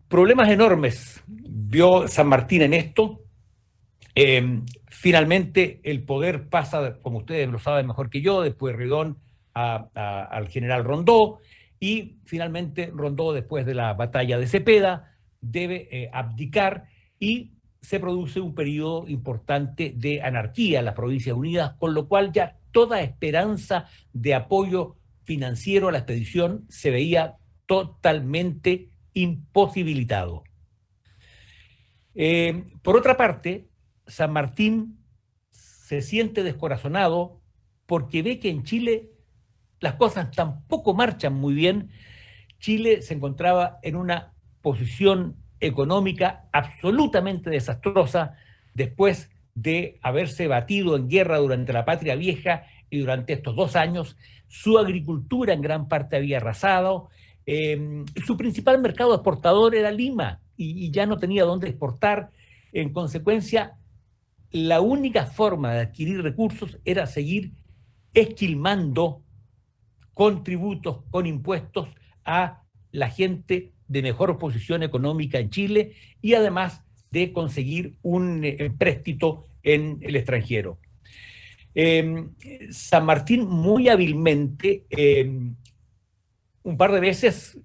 Problemas enormes vio San Martín en esto. Finalmente el poder pasa, como ustedes lo saben mejor que yo, de Pueyrredón al general Rondó, y finalmente Rondó, después de la batalla de Cepeda, debe abdicar y se produce un periodo importante de anarquía en las Provincias Unidas, con lo cual ya toda esperanza de apoyo financiero a la expedición se veía totalmente imposibilitado. Por otra parte, San Martín se siente descorazonado porque ve que en Chile las cosas tampoco marchan muy bien. Chile se encontraba en una posición económica absolutamente desastrosa después de haberse batido en guerra durante la Patria Vieja y durante estos 2 años. Su agricultura en gran parte había arrasado. Su principal mercado exportador era Lima y ya no tenía dónde exportar. En consecuencia, la única forma de adquirir recursos era seguir esquilmando con tributos, con impuestos a la gente de mejor posición económica en Chile y además de conseguir un empréstito en el extranjero. San Martín muy hábilmente un par de veces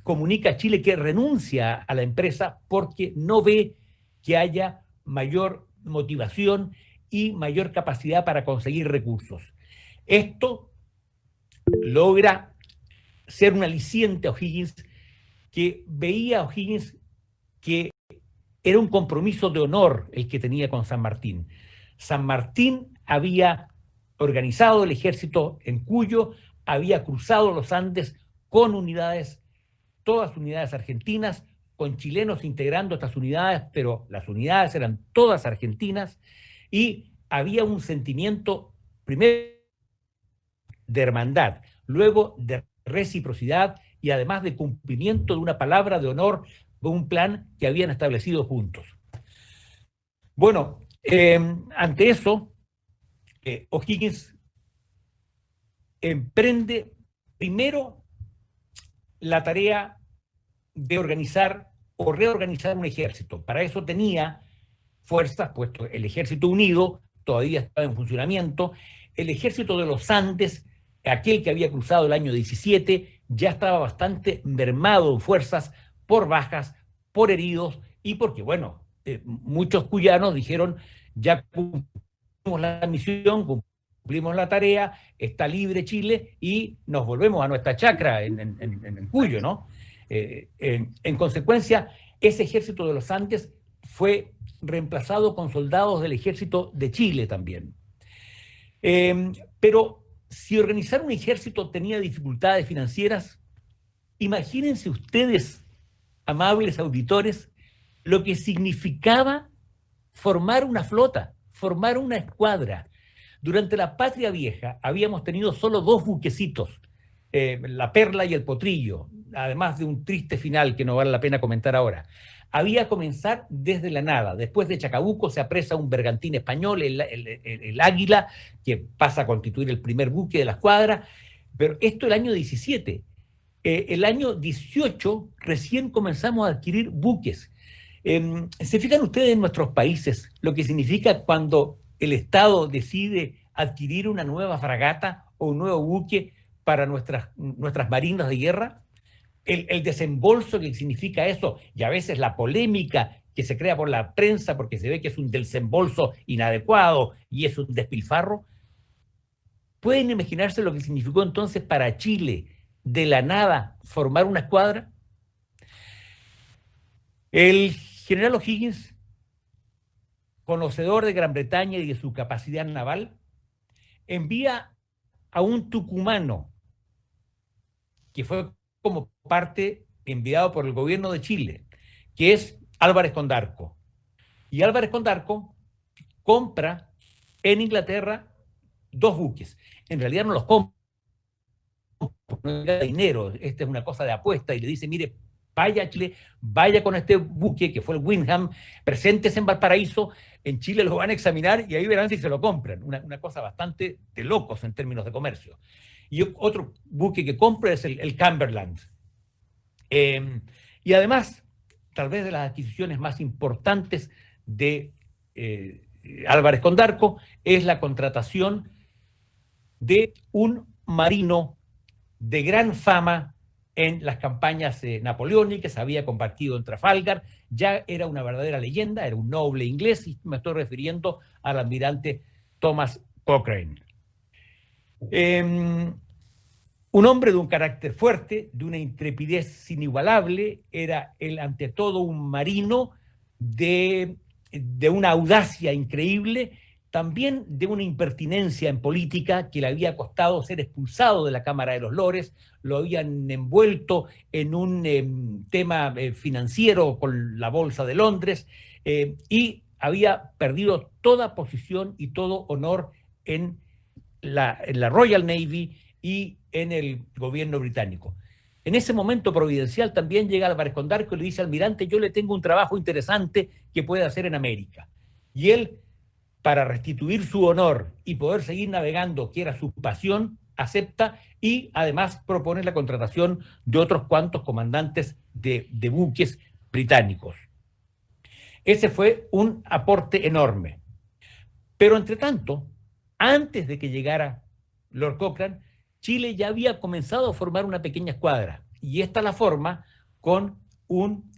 comunica a Chile que renuncia a la empresa porque no ve que haya mayor motivación y mayor capacidad para conseguir recursos. Esto logra ser un aliciente a O'Higgins, que veía a O'Higgins que era un compromiso de honor el que tenía con San Martín. San Martín había organizado el ejército en Cuyo, había cruzado los Andes con unidades, todas unidades argentinas, con chilenos integrando estas unidades, pero las unidades eran todas argentinas, y había un sentimiento, primero, de hermandad, luego de reciprocidad y además de cumplimiento de una palabra de honor, de un plan que habían establecido juntos. Bueno, ante eso, O'Higgins emprende primero la tarea de organizar o reorganizar un ejército. Para eso tenía fuerzas, puesto el Ejército Unido todavía estaba en funcionamiento, el Ejército de los Andes, aquel que había cruzado el año 17, ya estaba bastante mermado en fuerzas por bajas, por heridos y porque, bueno, muchos cuyanos dijeron, ya cumplimos la misión, cumplimos la tarea, está libre Chile y nos volvemos a nuestra chacra en Cuyo, ¿no? En consecuencia, ese ejército de los Andes fue reemplazado con soldados del ejército de Chile también. Pero si organizar un ejército tenía dificultades financieras, imagínense ustedes, amables auditores, lo que significaba formar una flota, formar una escuadra. Durante la Patria Vieja habíamos tenido solo 2 buquecitos, la Perla y el Potrillo, además de un triste final que no vale la pena comentar ahora. Había comenzar desde la nada. Después de Chacabuco se apresa un bergantín español, el Águila, que pasa a constituir el primer buque de la escuadra, pero esto el año 17. el año 18 recién comenzamos a adquirir buques. ¿Se fijan ustedes en nuestros países lo que significa cuando el Estado decide adquirir una nueva fragata o un nuevo buque para nuestras marinas de guerra? El desembolso que significa eso, y a veces la polémica que se crea por la prensa porque se ve que es un desembolso inadecuado y es un despilfarro. ¿Pueden imaginarse lo que significó entonces para Chile de la nada formar una escuadra? El general O'Higgins, conocedor de Gran Bretaña y de su capacidad naval, envía a un tucumano que fue como parte enviado por el gobierno de Chile, que es Álvarez Condarco. Y Álvarez Condarco compra en Inglaterra 2 buques. En realidad no los compra, no da dinero, esta es una cosa de apuesta, y le dice, mire, vaya a Chile, vaya con este buque, que fue el Windham, preséntese en Valparaíso, en Chile lo van a examinar y ahí verán si se lo compran. Una cosa bastante de locos en términos de comercio. Y otro buque que compra es el Cumberland. Y además, tal vez de las adquisiciones más importantes de Álvarez Condarco es la contratación de un marino de gran fama en las campañas napoleónicas, había combatido en Trafalgar, ya era una verdadera leyenda, era un noble inglés, y me estoy refiriendo al almirante Thomas Cochrane. Un hombre de un carácter fuerte, de una intrepidez inigualable, era él ante todo un marino de una audacia increíble, también de una impertinencia en política que le había costado ser expulsado de la Cámara de los Lores, lo habían envuelto en un tema financiero con la Bolsa de Londres, y había perdido toda posición y todo honor en la Royal Navy y en el gobierno británico. En ese momento providencial también llega Álvarez Condarco y le dice, almirante, yo le tengo un trabajo interesante que puede hacer en América. Y él, para restituir su honor y poder seguir navegando, que era su pasión, acepta y además propone la contratación de otros cuantos comandantes de buques británicos. Ese fue un aporte enorme. Pero entre tanto, antes de que llegara Lord Cochrane, Chile ya había comenzado a formar una pequeña escuadra, y esta la forma con un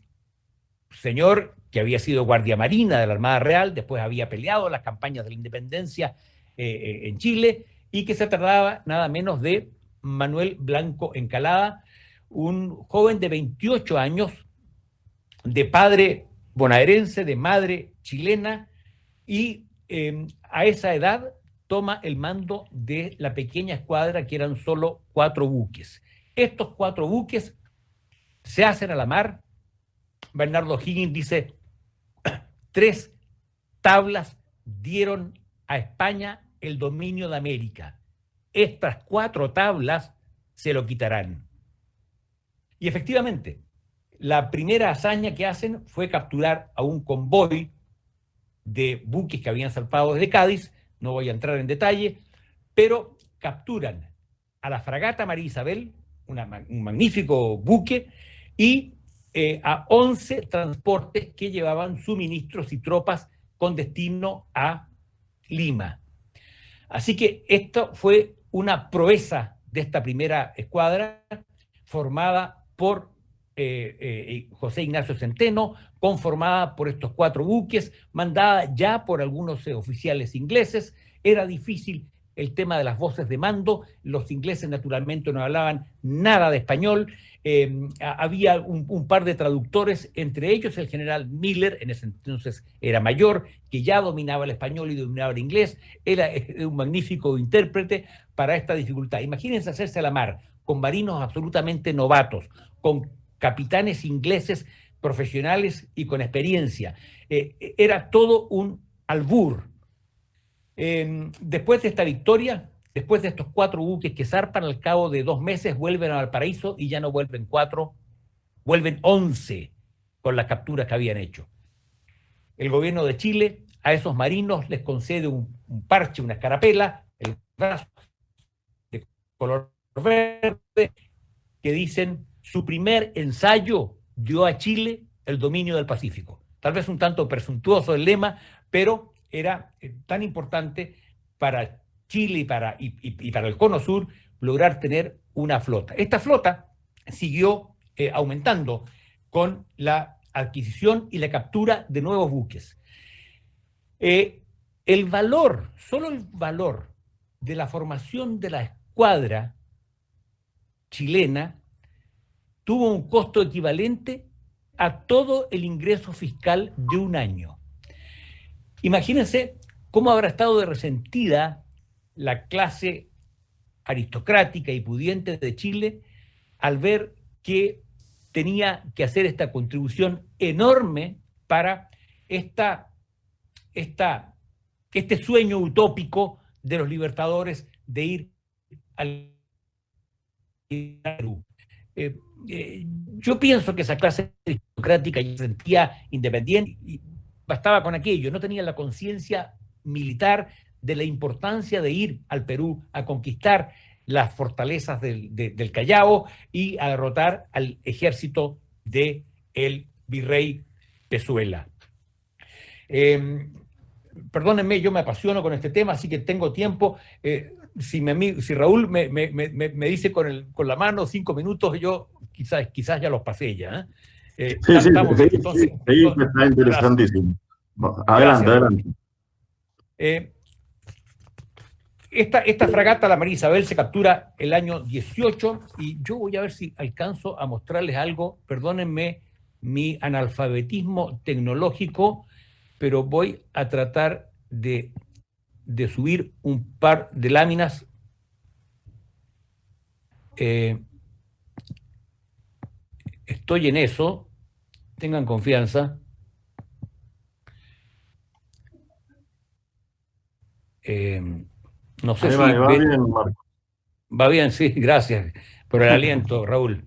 señor que había sido guardia marina de la Armada Real, después había peleado las campañas de la independencia en Chile, y que se trataba nada menos de Manuel Blanco Encalada, un joven de 28 años, de padre bonaerense, de madre chilena, y a esa edad toma el mando de la pequeña escuadra, que eran solo 4 buques. Estos 4 buques se hacen a la mar. Bernardo O'Higgins dice, 3 tablas dieron a España el dominio de América. Estas 4 tablas se lo quitarán. Y efectivamente, la primera hazaña que hacen fue capturar a un convoy de buques que habían zarpado desde Cádiz. No voy a entrar en detalle, pero capturan a la fragata María Isabel, un magnífico buque, y a 11 transportes que llevaban suministros y tropas con destino a Lima. Así que esto fue una proeza de esta primera escuadra, formada por José Ignacio Centeno, conformada por estos 4 buques, mandada ya por algunos oficiales ingleses. Era difícil el tema de las voces de mando, los ingleses naturalmente no hablaban nada de español, había un par de traductores, entre ellos el general Miller, en ese entonces era mayor, que ya dominaba el español y dominaba el inglés, era un magnífico intérprete para esta dificultad. Imagínense hacerse a la mar con marinos absolutamente novatos, con capitanes ingleses profesionales y con experiencia. Era todo un albur. Después de esta victoria, después de estos 4 buques que zarpan, al cabo de 2 meses vuelven a Valparaíso, y ya no vuelven 4, vuelven 11 con las capturas que habían hecho. El gobierno de Chile a esos marinos les concede un parche, una escarapela, el brazo de color verde, que dicen: su primer ensayo dio a Chile el dominio del Pacífico. Tal vez un tanto presuntuoso el lema, pero era tan importante para Chile y para el Cono Sur lograr tener una flota. Esta flota siguió aumentando con la adquisición y la captura de nuevos buques. El valor, solo el valor de la formación de la escuadra chilena tuvo un costo equivalente a todo el ingreso fiscal de un año. Imagínense cómo habrá estado de resentida la clase aristocrática y pudiente de Chile al ver que tenía que hacer esta contribución enorme para este sueño utópico de los libertadores de ir al Perú. Yo pienso que esa clase aristocrática ya se sentía independiente y bastaba con aquello, no tenía la conciencia militar de la importancia de ir al Perú a conquistar las fortalezas del Callao y a derrotar al ejército del virrey Pezuela. Perdónenme, yo me apasiono con este tema, así que tengo tiempo. Si Raúl me dice con la mano 5 minutos, yo quizás ya los pasé ya. Sí, está interesantísimo. Adelante, adelante. Esta fragata, la María Isabel, se captura el año 18 y yo voy a ver si alcanzo a mostrarles algo. Perdónenme mi analfabetismo tecnológico, pero voy a tratar de subir un par de láminas. Estoy en eso, tengan confianza. No sé si va bien, Marco. Va bien, sí, gracias por el aliento, Raúl.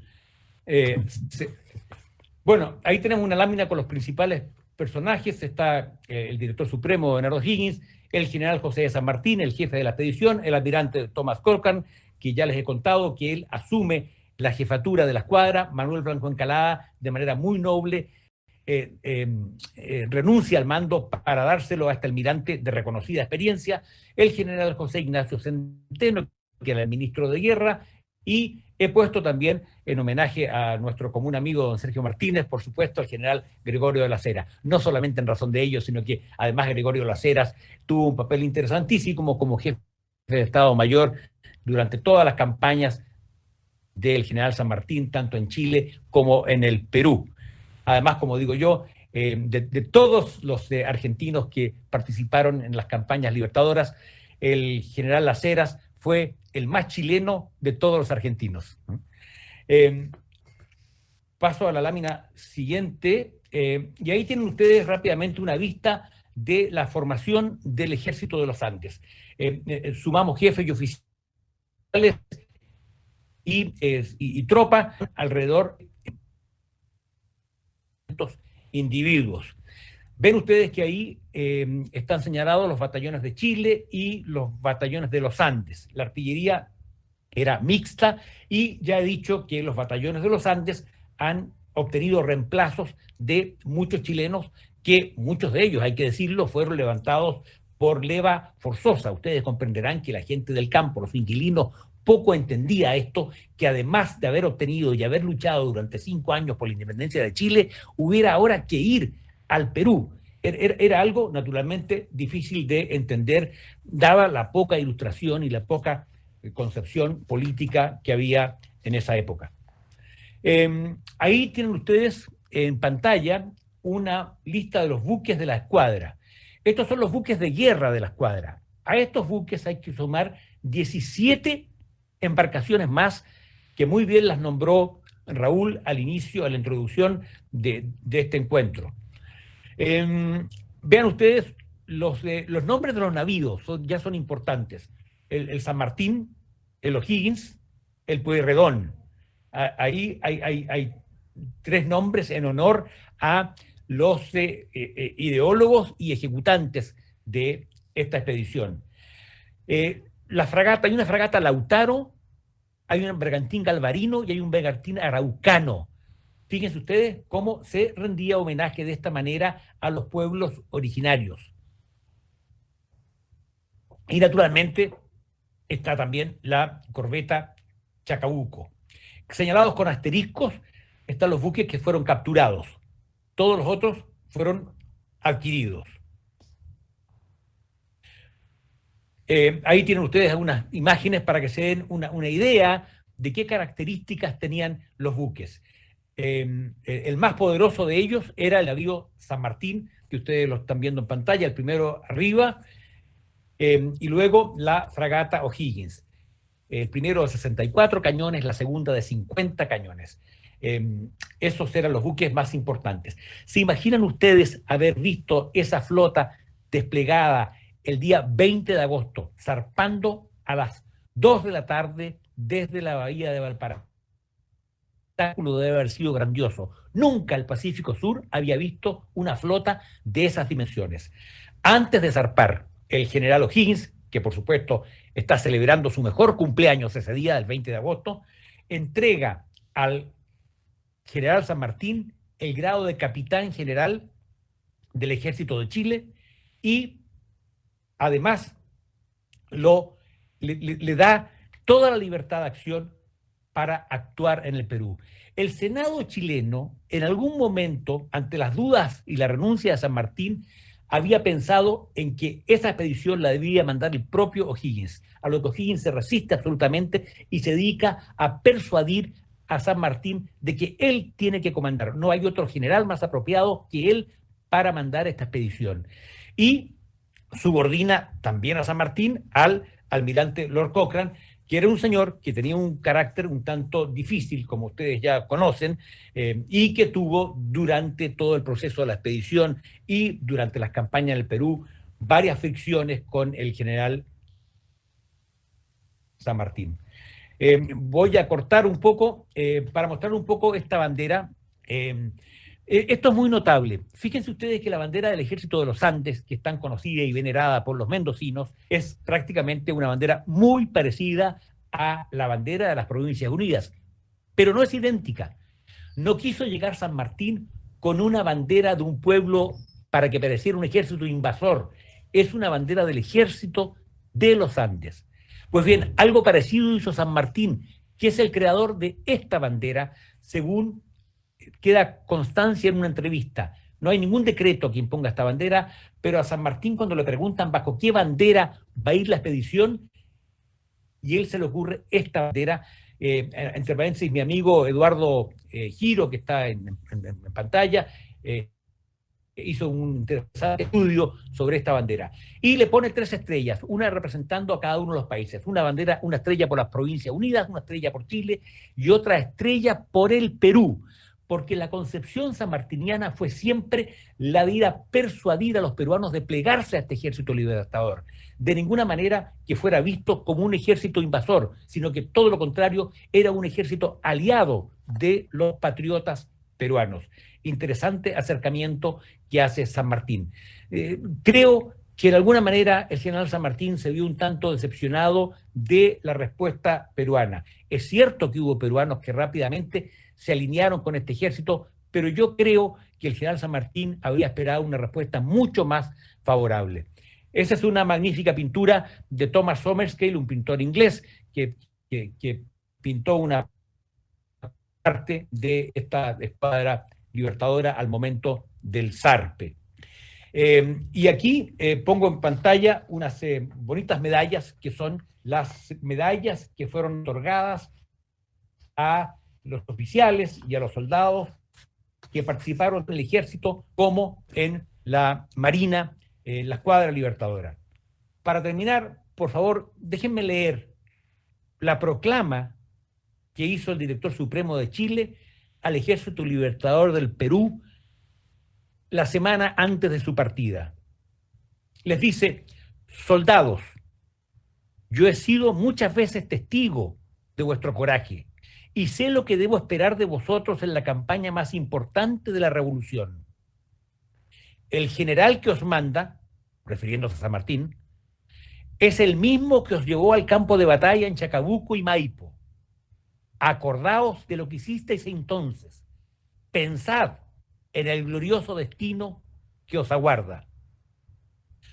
Bueno, ahí tenemos una lámina con los principales personajes. Está el director supremo, Bernardo Higgins, el general José de San Martín, el jefe de la expedición, el almirante Thomas Corcoran, que ya les he contado que él asume la jefatura de la escuadra. Manuel Blanco Encalada, de manera muy noble, renuncia al mando para dárselo a este almirante de reconocida experiencia, el general José Ignacio Centeno, que era el ministro de Guerra, y he puesto también en homenaje a nuestro común amigo don Sergio Martínez, por supuesto, al general Gregorio de las Heras. No solamente en razón de ello, sino que además Gregorio de las Heras tuvo un papel interesantísimo como jefe de Estado Mayor durante todas las campañas del general San Martín, tanto en Chile como en el Perú. Además, como digo yo, de todos los argentinos que participaron en las campañas libertadoras, el general Las Heras fue el más chileno de todos los argentinos. Paso a la lámina siguiente, y ahí tienen ustedes rápidamente una vista de la formación del Ejército de los Andes. Sumamos jefes y oficiales y tropa alrededor de estos individuos. Ven ustedes que ahí están señalados los batallones de Chile y los batallones de los Andes. La artillería era mixta y ya he dicho que los batallones de los Andes han obtenido reemplazos de muchos chilenos que muchos de ellos, hay que decirlo, fueron levantados por leva forzosa. Ustedes comprenderán que la gente del campo, los inquilinos, poco entendía esto, que además de haber obtenido y haber luchado durante 5 años por la independencia de Chile, hubiera ahora que ir al Perú. Era algo naturalmente difícil de entender, dada la poca ilustración y la poca concepción política que había en esa época. Ahí tienen ustedes en pantalla una lista de los buques de la escuadra. Estos son los buques de guerra de la escuadra. A estos buques hay que sumar 17 embarcaciones más, que muy bien las nombró Raúl al inicio, a la introducción de este encuentro. Vean ustedes los nombres de los navíos, ya son importantes. El San Martín, el O'Higgins, el Pueyrredón. Ahí hay 3 nombres en honor a los ideólogos y ejecutantes de esta expedición. Hay una fragata Lautaro, hay un bergantín galvarino y hay un bergantín araucano. Fíjense ustedes cómo se rendía homenaje de esta manera a los pueblos originarios. Y naturalmente está también la corbeta Chacabuco. Señalados con asteriscos están los buques que fueron capturados. Todos los otros fueron adquiridos. Ahí tienen ustedes algunas imágenes para que se den una idea de qué características tenían los buques. El más poderoso de ellos era el navío San Martín, que ustedes lo están viendo en pantalla, el primero arriba, y luego la fragata O'Higgins. El primero de 64 cañones, la segunda de 50 cañones. Esos eran los buques más importantes. ¿Se imaginan ustedes haber visto esa flota desplegada el día 20 de agosto, zarpando a las 2 de la tarde desde la bahía de Valparaíso? El espectáculo debe haber sido grandioso. Nunca el Pacífico Sur había visto una flota de esas dimensiones. Antes de zarpar, el general O'Higgins, que por supuesto está celebrando su mejor cumpleaños ese día, el 20 de agosto, entrega al general San Martín el grado de capitán general del Ejército de Chile y además le da toda la libertad de acción para actuar en el Perú. El Senado chileno, en algún momento, ante las dudas y la renuncia de San Martín, había pensado en que esa expedición la debía mandar el propio O'Higgins, a lo que O'Higgins se resiste absolutamente y se dedica a persuadir a San Martín de que él tiene que comandar. No hay otro general más apropiado que él para mandar esta expedición. Y subordina también a San Martín al almirante Lord Cochrane, que era un señor que tenía un carácter un tanto difícil, como ustedes ya conocen, y que tuvo durante todo el proceso de la expedición y durante las campañas en el Perú varias fricciones con el general San Martín. Voy a cortar un poco para mostrar un poco esta bandera. Esto es muy notable. Fíjense ustedes que la bandera del Ejército de los Andes, que es tan conocida y venerada por los mendocinos, es prácticamente una bandera muy parecida a la bandera de las Provincias Unidas, pero no es idéntica. No quiso llegar San Martín con una bandera de un pueblo para que pareciera un ejército invasor. Es una bandera del Ejército de los Andes. Pues bien, algo parecido hizo San Martín, que es el creador de esta bandera, según queda constancia en una entrevista. No hay ningún decreto que imponga esta bandera, pero a San Martín, cuando le preguntan bajo qué bandera va a ir la expedición, y él se le ocurre esta bandera. Entre paréntesis, mi amigo Eduardo Giro, que está en pantalla, hizo un interesante estudio sobre esta bandera. Y le pone 3 estrellas, una representando a cada uno de los países. Una bandera, una estrella por las Provincias Unidas, una estrella por Chile y otra estrella por el Perú. Porque la concepción sanmartiniana fue siempre la de ir a persuadir a los peruanos de plegarse a este ejército libertador. De ninguna manera que fuera visto como un ejército invasor, sino que todo lo contrario, era un ejército aliado de los patriotas peruanos. Interesante acercamiento que hace San Martín. Creo que de alguna manera el general San Martín se vio un tanto decepcionado de la respuesta peruana. Es cierto que hubo peruanos que rápidamente se alinearon con este ejército, pero yo creo que el general San Martín habría esperado una respuesta mucho más favorable. Esa es una magnífica pintura de Thomas Somerscale, un pintor inglés que pintó una parte de esta escuadra libertadora al momento del zarpe. Y aquí pongo en pantalla unas bonitas medallas, que son las medallas que fueron otorgadas a los oficiales y a los soldados que participaron en el ejército como en la Marina, la escuadra libertadora. Para terminar, por favor, déjenme leer la proclama que hizo el director supremo de Chile al Ejército Libertador del Perú la semana antes de su partida. Les dice: soldados, yo he sido muchas veces testigo de vuestro coraje y sé lo que debo esperar de vosotros en la campaña más importante de la revolución. El general que os manda, refiriéndose a San Martín, es el mismo que os llevó al campo de batalla en Chacabuco y Maipo. Acordaos de lo que hicisteis entonces. Pensad en el glorioso destino que os aguarda.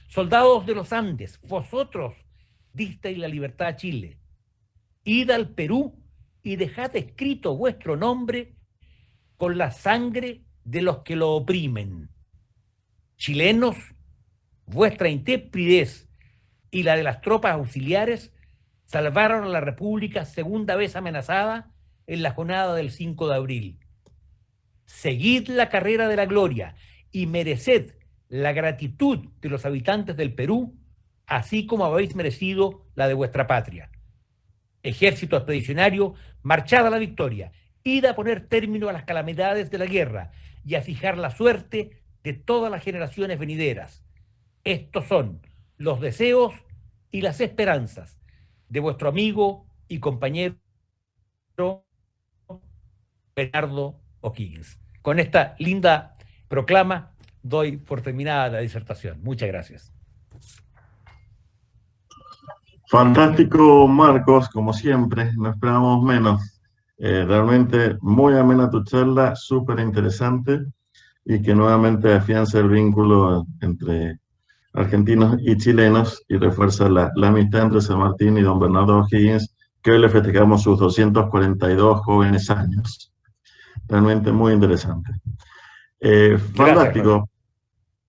Soldados de los Andes, vosotros disteis la libertad a Chile. Id al Perú y dejad escrito vuestro nombre con la sangre de los que lo oprimen. Chilenos, vuestra intrepidez y la de las tropas auxiliares salvaron a la República segunda vez amenazada en la jornada del 5 de abril. Seguid la carrera de la gloria y mereced la gratitud de los habitantes del Perú, así como habéis merecido la de vuestra patria. Ejército expedicionario, marchad a la victoria, id a poner término a las calamidades de la guerra y a fijar la suerte de todas las generaciones venideras. Estos son los deseos y las esperanzas de vuestro amigo y compañero Bernardo O'Higgins. Con esta linda proclama doy por terminada la disertación. Muchas gracias. Fantástico, Marcos, como siempre, no esperábamos menos. Realmente muy amena tu charla, súper interesante y que nuevamente afianza el vínculo entre argentinos y chilenos y refuerza la amistad entre San Martín y don Bernardo O'Higgins, que hoy le festejamos sus 242 jóvenes años. Realmente muy interesante. Fantástico.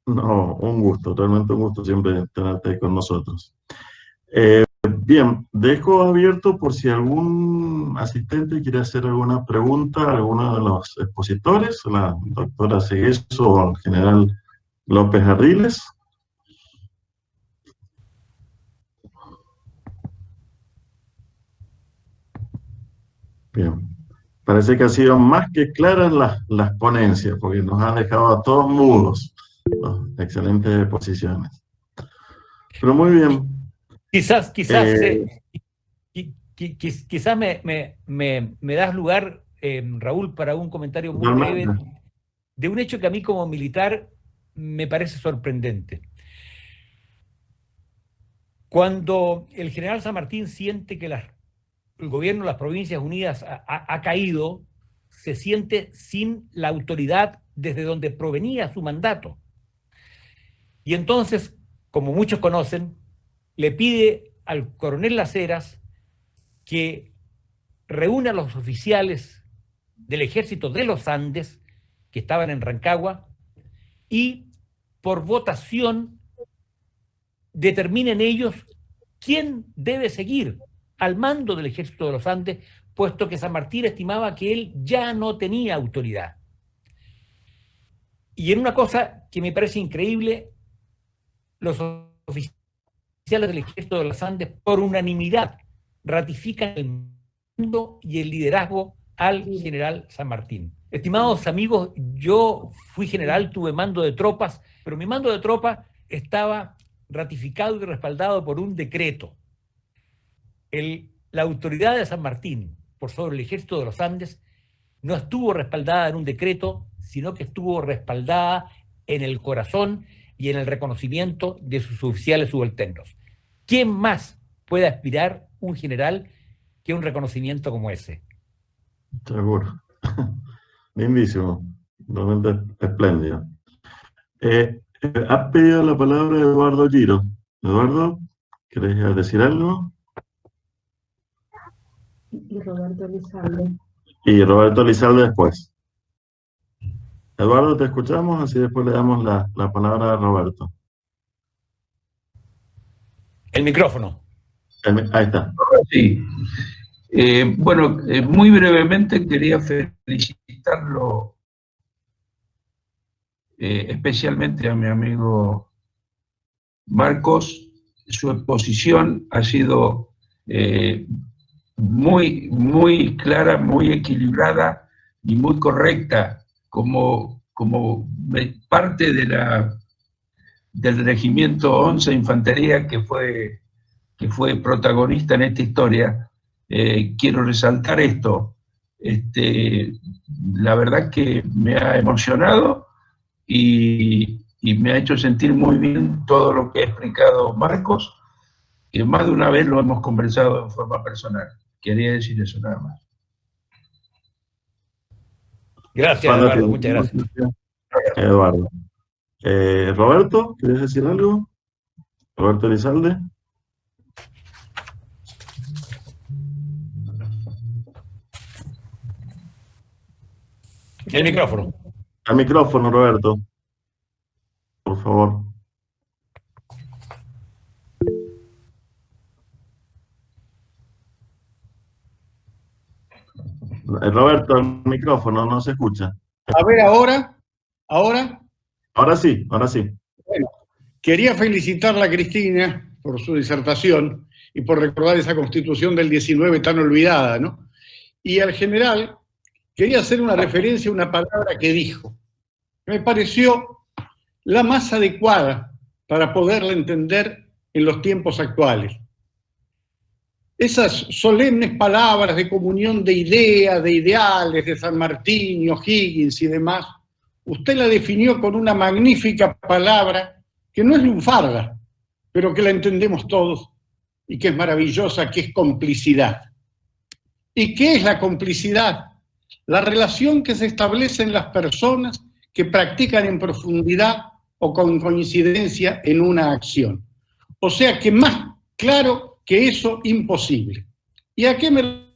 No, un gusto, realmente un gusto siempre tenerte con nosotros. Bien, dejo abierto por si algún asistente quiere hacer alguna pregunta a alguno de los expositores, la doctora Segueso o el general López Arriles. Bien, parece que han sido más que claras las ponencias, porque nos han dejado a todos mudos. Excelentes exposiciones. Pero muy bien. Quizás me das lugar, Raúl, para un comentario muy breve de un hecho que a mí como militar me parece sorprendente. Cuando el general San Martín siente que el gobierno de las Provincias Unidas ha caído, se siente sin la autoridad desde donde provenía su mandato. Y entonces, como muchos conocen, le pide al coronel Las Heras que reúna a los oficiales del ejército de los Andes que estaban en Rancagua y por votación determinen ellos quién debe seguir al mando del ejército de los Andes, puesto que San Martín estimaba que él ya no tenía autoridad. Y en una cosa que me parece increíble, los oficiales del ejército de los Andes, por unanimidad, ratifican el mando y el liderazgo al general San Martín. Estimados amigos, yo fui general, tuve mando de tropas, pero mi mando de tropas estaba ratificado y respaldado por un decreto. La autoridad de San Martín por sobre el ejército de los Andes no estuvo respaldada en un decreto, sino que estuvo respaldada en el corazón y en el reconocimiento de sus oficiales subalternos. ¿Quién más puede aspirar un general que un reconocimiento como ese? Seguro. Lindísimo. Realmente espléndido. Ha pedido la palabra Eduardo Giro. Eduardo, ¿querés decir algo? Y Roberto Elizalde. Y Roberto Elizalde después. Eduardo, te escuchamos, así después le damos la palabra a Roberto. El micrófono. Ahí está. Sí. Bueno, muy brevemente quería felicitarlo especialmente a mi amigo Marcos. Su exposición ha sido muy clara, muy equilibrada y muy correcta como parte del Regimiento 11 Infantería que fue protagonista en esta historia. Quiero resaltar esto. La verdad que me ha emocionado y me ha hecho sentir muy bien todo lo que ha explicado Marcos, que más de una vez lo hemos conversado en forma personal. Quería decir eso nada más. Gracias, Eduardo, muchas gracias. Eduardo. Roberto, ¿quieres decir algo? Roberto Elizalde. El micrófono. Al micrófono, Roberto. Por favor. Roberto, el micrófono no se escucha. A ver, ahora. Ahora sí, ahora sí. Bueno, quería felicitarla a Cristina por su disertación y por recordar esa Constitución del 19 tan olvidada, ¿no? Y al general quería hacer una referencia a una palabra que dijo. Me pareció la más adecuada para poderla entender en los tiempos actuales. Esas solemnes palabras de comunión de ideas, de ideales, de San Martín, O'Higgins y demás, usted la definió con una magnífica palabra que no es lunfarda, pero que la entendemos todos y que es maravillosa, que es complicidad. ¿Y qué es la complicidad? La relación que se establece en las personas que practican en profundidad o con coincidencia en una acción. O sea que más claro que eso, imposible. ¿Y a qué me